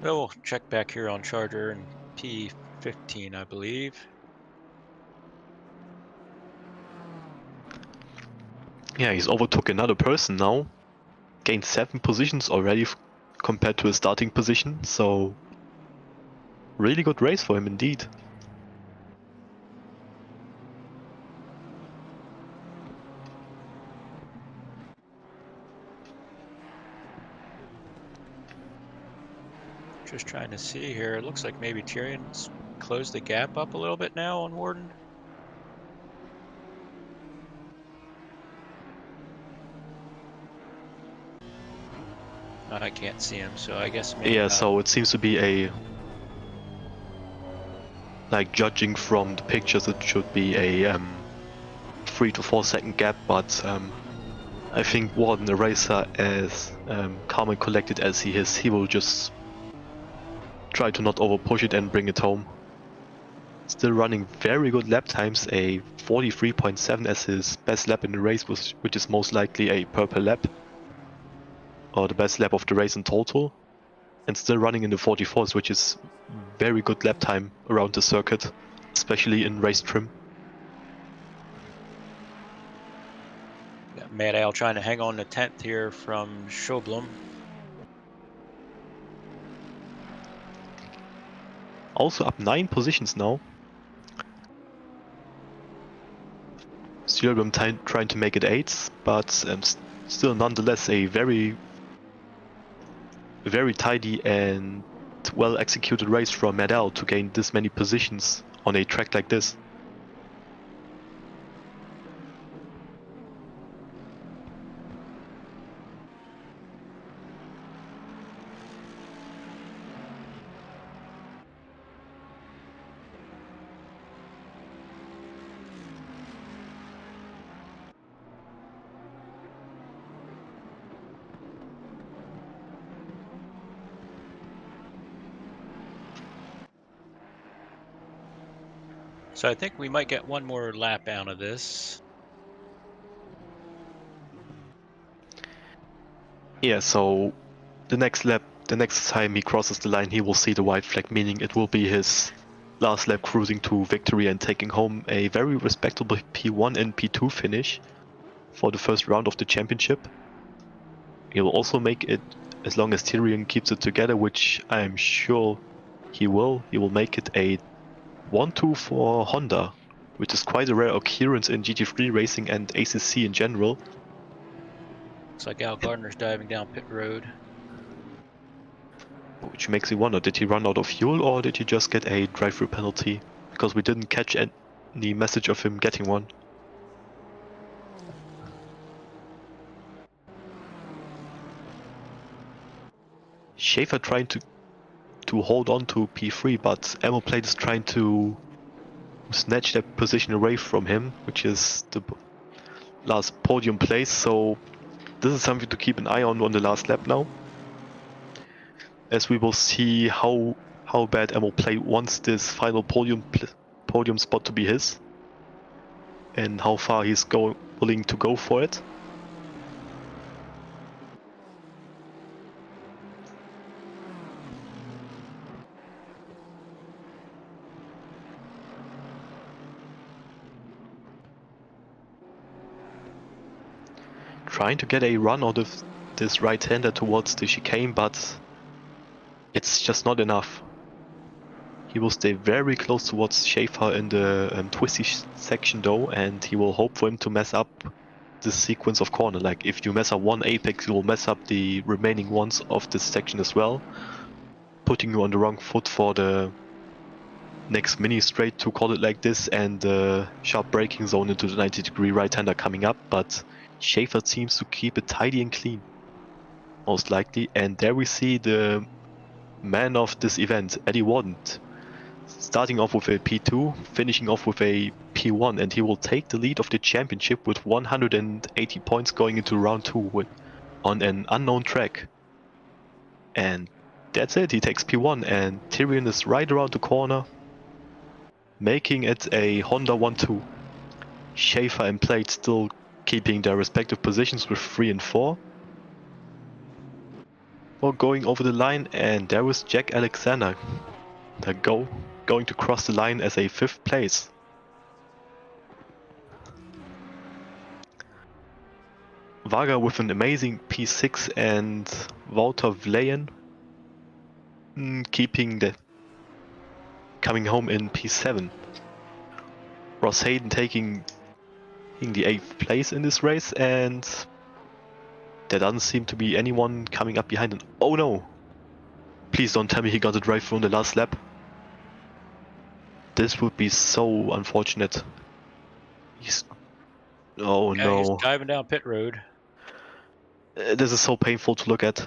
Well, we'll check back here on Charger and P15, I believe. Yeah, he's overtook another person now. Gained 7 positions already compared to his starting position, so really good race for him indeed. Just trying to see here. It looks like maybe Tyrion's closed the gap up a little bit now on Warden. I can't see him, so I guess maybe Yeah, not. so it seems to be like judging from the pictures, it should be a 3 to 4 second gap, but I think Warden, the racer, as calm and collected as he is, he will just try to not over push it and bring it home. Still running very good lap times, a 43.7 as his best lap in the race, which is most likely a purple lap, or the best lap of the race in total, and still running in the 44s, which is very good lap time around the circuit, especially in race trim. Got Mad Al trying to hang on to 10th here from Schoblum. Also up 9 positions now. Still trying to make it 8s, but still nonetheless a very tidy and well executed race from Medal to gain this many positions on a track like this. So I think we might get one more lap out of this. Yeah, so the next lap, the next time he crosses the line, he will see the white flag, meaning it will be his last lap cruising to victory and taking home a very respectable P1 and P2 finish for the first round of the championship. He'll also make it, as long as Tyrion keeps it together, which I am sure he will make it a 1-2 for Honda, which is quite a rare occurrence in GT3 racing and ACC in general. Looks like Al Gardner's diving down pit road. Which makes me wonder, did he run out of fuel or did he just get a drive-through penalty? Because we didn't catch any message of him getting one. Schaefer trying to hold on to P3, but Emmerplate is trying to snatch that position away from him, which is the last podium place, so this is something to keep an eye on the last lap now. As we will see how bad Emmerplate wants this final podium spot to be his, and how far he's willing to go for it. Trying to get a run out of this right-hander towards the chicane, but it's just not enough. He will stay very close towards Schaefer in the twisty section though, and he will hope for him to mess up this sequence of corner. Like, if you mess up one apex, you will mess up the remaining ones of this section as well, putting you on the wrong foot for the next mini straight, to call it like this, and the sharp braking zone into the 90-degree right-hander coming up, but Schaefer seems to keep it tidy and clean, most likely. And there we see the man of this event, Eddie Warden, starting off with a P2, finishing off with a P1, and he will take the lead of the championship with 180 points going into round 2 on an unknown track. And that's it, he takes P1, and Tyrion is right around the corner, making it a Honda 1-2. Schaefer and Plate still keeping their respective positions with 3 and 4. Well, going over the line, and there is Jack Alexander, going to cross the line as a 5th place. Varga with an amazing P6 and Wouter Vlayen coming home in P7. Ross Hayden taking the 8th place in this race, and there doesn't seem to be anyone coming up behind him. Oh no! Please don't tell me he got a drive through on the last lap. This would be so unfortunate. Oh Yeah, no. he's diving down pit road. This is so painful to look at.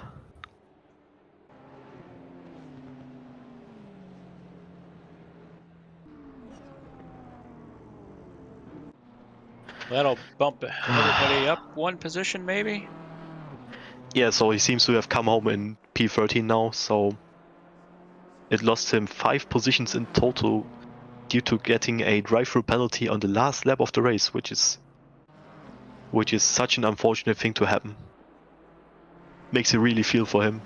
That'll bump everybody up one position, maybe? Yeah, so he seems to have come home in P13 now, so it lost him 5 positions in total due to getting a drive-through penalty on the last lap of the race, which is such an unfortunate thing to happen. Makes you really feel for him.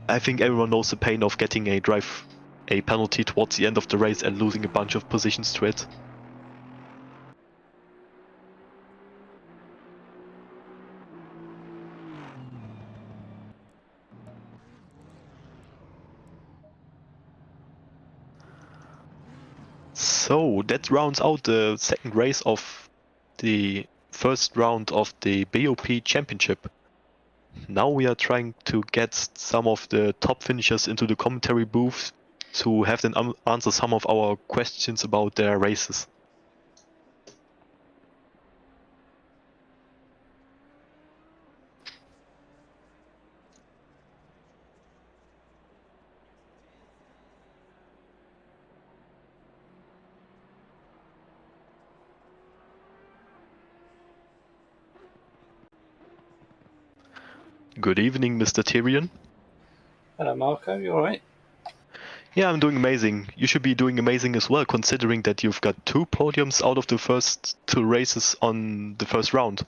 I think everyone knows the pain of getting a penalty towards the end of the race and losing a bunch of positions to it. So that rounds out the second race of the first round of the BOP Championship. Now we are trying to get some of the top finishers into the commentary booth to have them answer some of our questions about their races. Good evening, Mr. Tyrion. Hello, Marco. You all right? Yeah, I'm doing amazing. You should be doing amazing as well, considering that you've got 2 podiums out of the first 2 races on the first round.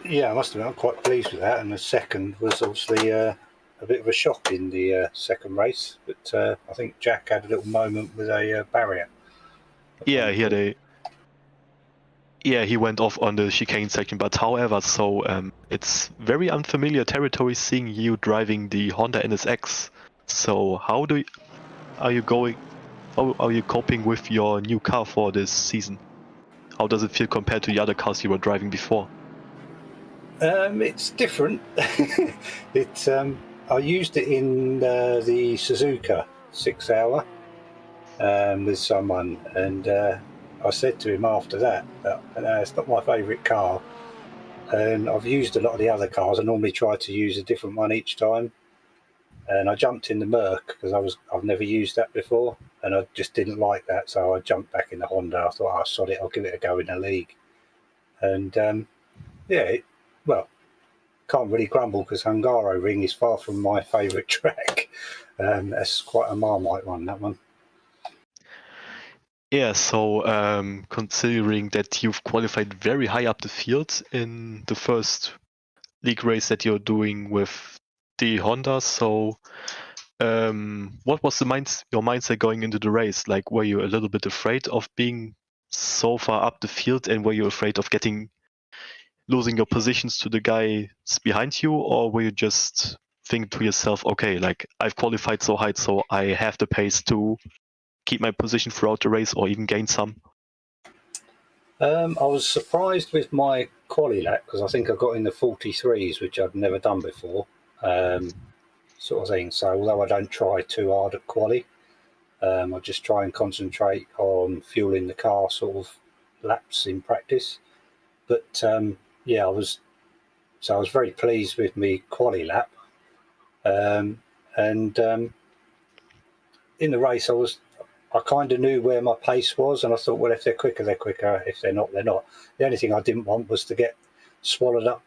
Yeah, I must admit I'm quite pleased with that. And the second was obviously a bit of a shock in the second race, but I think Jack had a little moment with a barrier. Yeah, he had a. Yeah, he went off on the chicane section, but however, so it's very unfamiliar territory seeing you driving the Honda NSX. So how are you going? How are you coping with your new car for this season? How does it feel compared to the other cars you were driving before? It's different. I used it in the Suzuka 6 hour with someone, and I said to him after that it's not my favourite car, and I've used a lot of the other cars. I normally try to use a different one each time, and I jumped in the Merc because I've never used that before, and I just didn't like that, so I jumped back in the Honda. I thought, sod it, I'll give it a go in the league, and can't really grumble because Hungaroring is far from my favourite track. That's quite a Marmite one, that one. Yeah, so considering that you've qualified very high up the field in the first league race that you're doing with the Honda, so what was your mindset going into the race? Like, were you a little bit afraid of being so far up the field, and were you afraid of losing your positions to the guys behind you, or were you just think to yourself, okay, like I've qualified so high, so I have the pace to keep my position throughout the race or even gain some? I was surprised with my quali lap because I think I got in the 43s, which I'd never done before, sort of thing. So although I don't try too hard at quali, I just try and concentrate on fueling the car sort of laps in practice. But I was very pleased with me quali lap, and in the race I kind of knew where my pace was, and I thought, well, if they're quicker, they're quicker. If they're not, they're not. The only thing I didn't want was to get swallowed up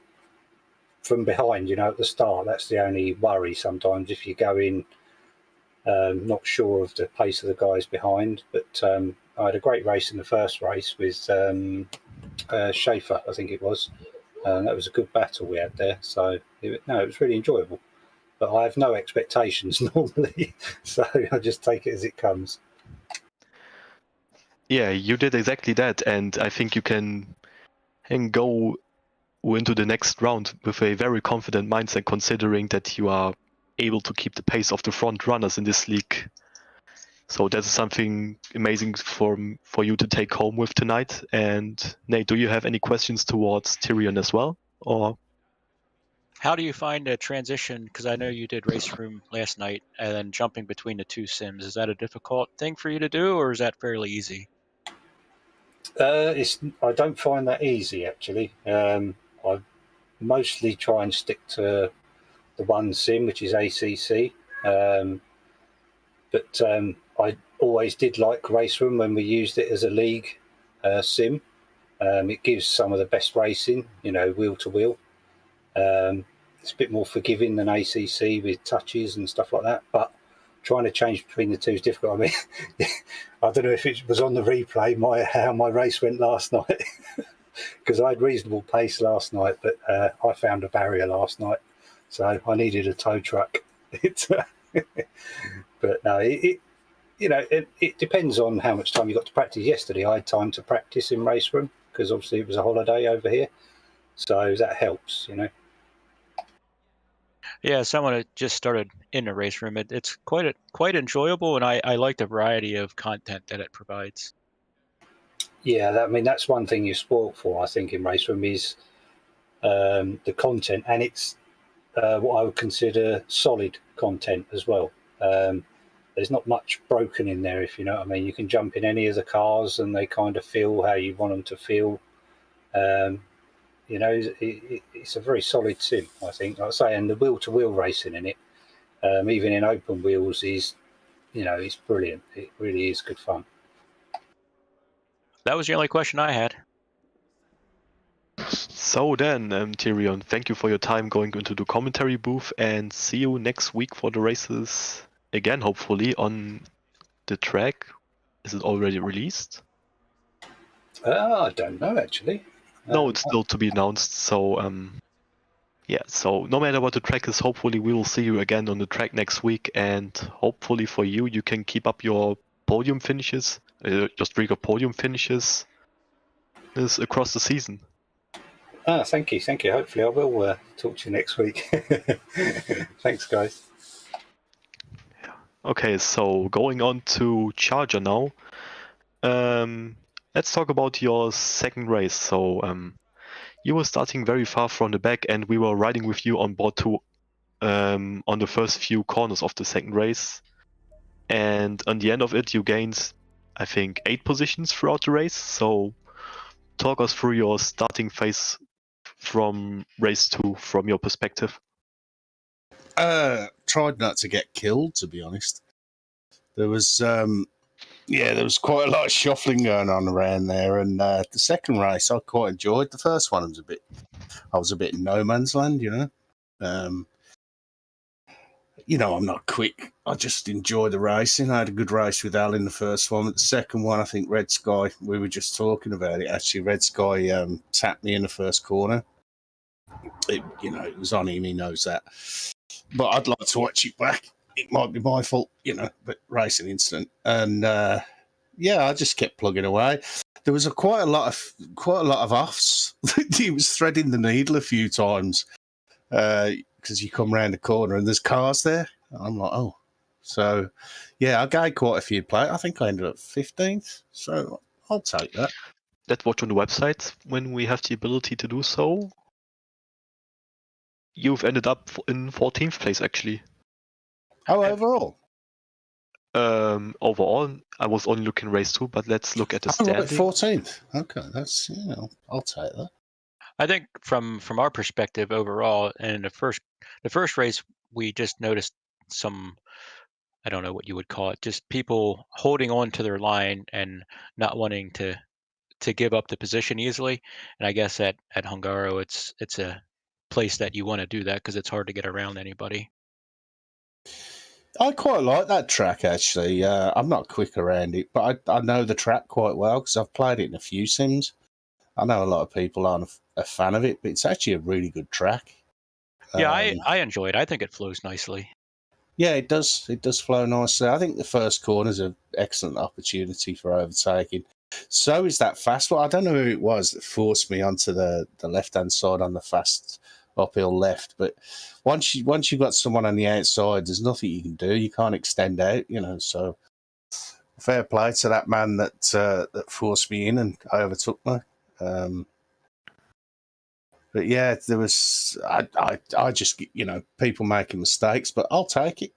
from behind, at the start. That's the only worry sometimes if you go in not sure of the pace of the guys behind. But I had a great race in the first race with Schaefer, I think it was. That was a good battle we had there. So, it was really enjoyable. But I have no expectations normally, so I just take it as it comes. Yeah, you did exactly that, and I think you can go into the next round with a very confident mindset, considering that you are able to keep the pace of the front runners in this league. So that's something amazing for you to take home with tonight. And Nate, do you have any questions towards Tyrion as well, or? How do you find a transition? Because I know you did race room last night, and then jumping between the two sims. Is that a difficult thing for you to do, or is that fairly easy? I don't find that easy, actually. I mostly try and stick to the one sim, which is ACC. But I always did like Race Room when we used it as a league sim. It gives some of the best racing, wheel to wheel. It's a bit more forgiving than ACC with touches and stuff like that. But trying to change between the two is difficult. I mean, I don't know if it was on the replay how my race went last night, because I had reasonable pace last night, but I found a barrier last night, so I needed a tow truck. But no, it depends on how much time you got to practice. Yesterday, I had time to practice in Race Room because obviously it was a holiday over here, so that helps. Yeah, someone that just started in the race room. It's quite enjoyable, and I like the variety of content that it provides. Yeah, that's one thing you're spoilt for, I think, in Race Room is the content, and it's what I would consider solid content as well. There's not much broken in there, if you know what I mean. You can jump in any of the cars and they kind of feel how you want them to feel. It's a very solid sim, I think. Like I say, and the wheel-to-wheel racing in it, even in open wheels, is, it's brilliant. It really is good fun. That was the only question I had. So then, Tyrion, thank you for your time going into the commentary booth, and see you next week for the races again, hopefully, on the track. Is it already released? I don't know, actually. No, it's still to be announced. So, yeah, so no matter what the track is, hopefully we will see you again on the track next week. And hopefully for you, you can keep up your podium finishes, your streak of podium finishes across the season. Thank you. Hopefully I will talk to you next week. Thanks, guys. Okay, so going on to Charger now. Let's talk about your second race. So, you were starting very far from the back, and we were riding with you on board on the first few corners of the second race. And on the end of it, you gained, I think, 8 positions throughout the race. So, talk us through your starting phase from race 2 from your perspective. Tried not to get killed, to be honest. There was there was quite a lot of shuffling going on around there, and the second race I quite enjoyed. The first one I was a bit in no man's land, I'm not quick. I just enjoy the racing. I had a good race with Al in the first one. But the second one, I think Red Sky, we were just talking about it. Actually, Red Sky tapped me in the first corner. It was on him, he knows that. But I'd like to watch it back. It might be my fault, but racing incident. And I just kept plugging away. There was quite a lot of offs. He was threading the needle a few times because you come round the corner and there's cars there. I'm like, oh. So, I gave quite a few play. I think I ended up 15th. So I'll take that. Let's watch on the website when we have the ability to do so. You've ended up in 14th place, actually. Oh, overall? Overall, I was only looking race 2, but let's look at the standing. 14th. Okay, that's, I'll take that. I think from our perspective overall, and the first race, we just noticed some, I don't know what you would call it, just people holding on to their line and not wanting to give up the position easily. And I guess at Hungaro, it's a place that you want to do that because it's hard to get around anybody. I quite like that track, actually. I'm not quick around it, but I know the track quite well because I've played it in a few sims. I know a lot of people aren't a fan of it, but it's actually a really good track. Yeah, I enjoy it. I think it flows nicely. Yeah, it does. It does flow nicely. I think the first corner is an excellent opportunity for overtaking. So is that fast one. I don't know who it was that forced me onto the left-hand side on the fast uphill left, but once you've got someone on the outside, there's nothing you can do. You can't extend out, so fair play to that man that forced me in and overtook me. But yeah, there was I just people making mistakes, but I'll take it.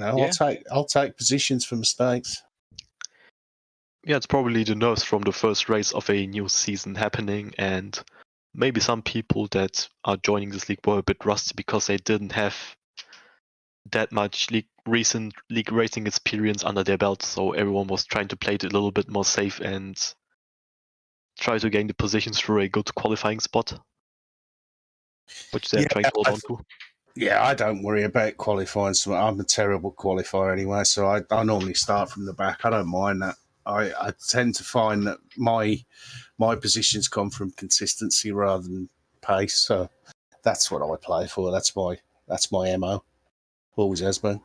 I'll take positions for mistakes. Yeah, it's probably the nerves from the first race of a new season happening, and maybe some people that are joining this league were a bit rusty because they didn't have that much recent league racing experience under their belt, so everyone was trying to play it a little bit more safe and try to gain the positions for a good qualifying spot, which they're trying to hold on to. Yeah, I don't worry about qualifying. So I'm a terrible qualifier anyway, so I normally start from the back. I don't mind that. I tend to find that my positions come from consistency rather than pace. So that's what I play for. That's my MO. Always has been.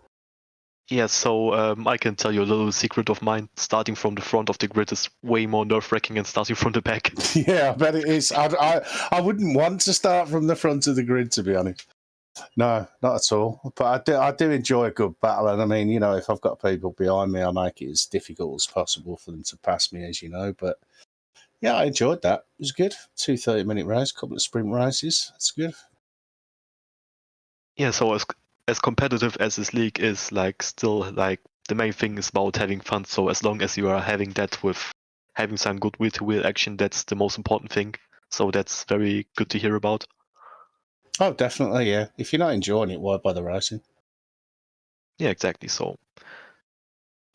Yeah, so I can tell you a little secret of mine. Starting from the front of the grid is way more nerve-wracking than starting from the back. Yeah, I bet it is. I wouldn't want to start from the front of the grid, to be honest. No, not at all. But I do enjoy a good battle. And I mean, if I've got people behind me, I make it as difficult as possible for them to pass me, as you know. But yeah, I enjoyed that. It was good. 2 30-minute races, a couple of sprint races. That's good. Yeah, so as competitive as this league is, still the main thing is about having fun. So as long as you are having that with having some good wheel-to-wheel action, that's the most important thing. So that's very good to hear about. Oh, definitely, yeah. If you're not enjoying it, why bother racing? Yeah, exactly. So,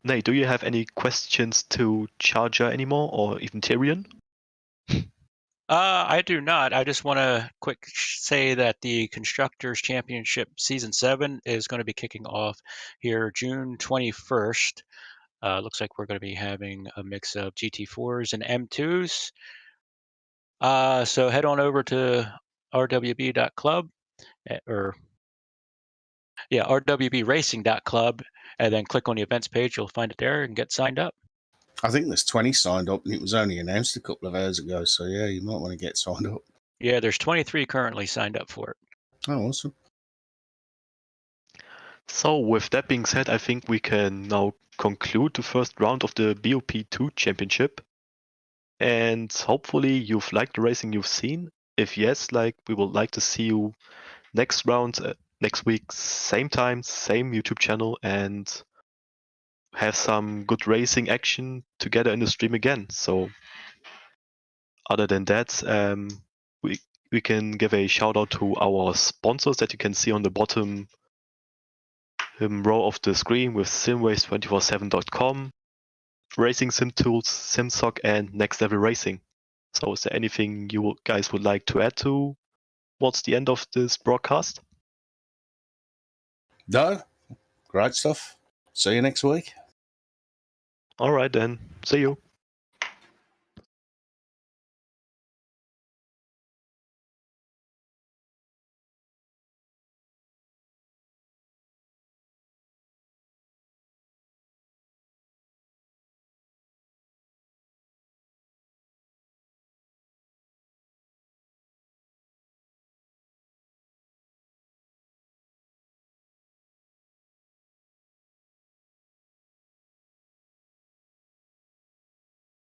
Nate, do you have any questions to Charger anymore, or even Tyrion? I do not. I just want to say that the Constructors Championship Season 7 is going to be kicking off here June 21st. Looks like we're going to be having a mix of GT4s and M2s. So head on over to rwb.club rwbracing.club, and then click on the events page. You'll find it there and get signed up. I think there's 20 signed up, and it was only announced a couple of hours ago. So yeah, you might want to get signed up. Yeah, there's 23 currently signed up for it. Oh, awesome. So with that being said, I think we can now conclude the first round of the BOP2 Championship. And hopefully you've liked the racing you've seen. If yes, we would like to see you next round, next week, same time, same YouTube channel, and have some good racing action together in the stream again. So other than that, we can give a shout out to our sponsors that you can see on the bottom row of the screen with simrace247.com, Racing Sim Tools, SimSock, and Next Level Racing. So is there anything you guys would like to add towards the end of this broadcast? No, great stuff. See you next week. All right then. See you.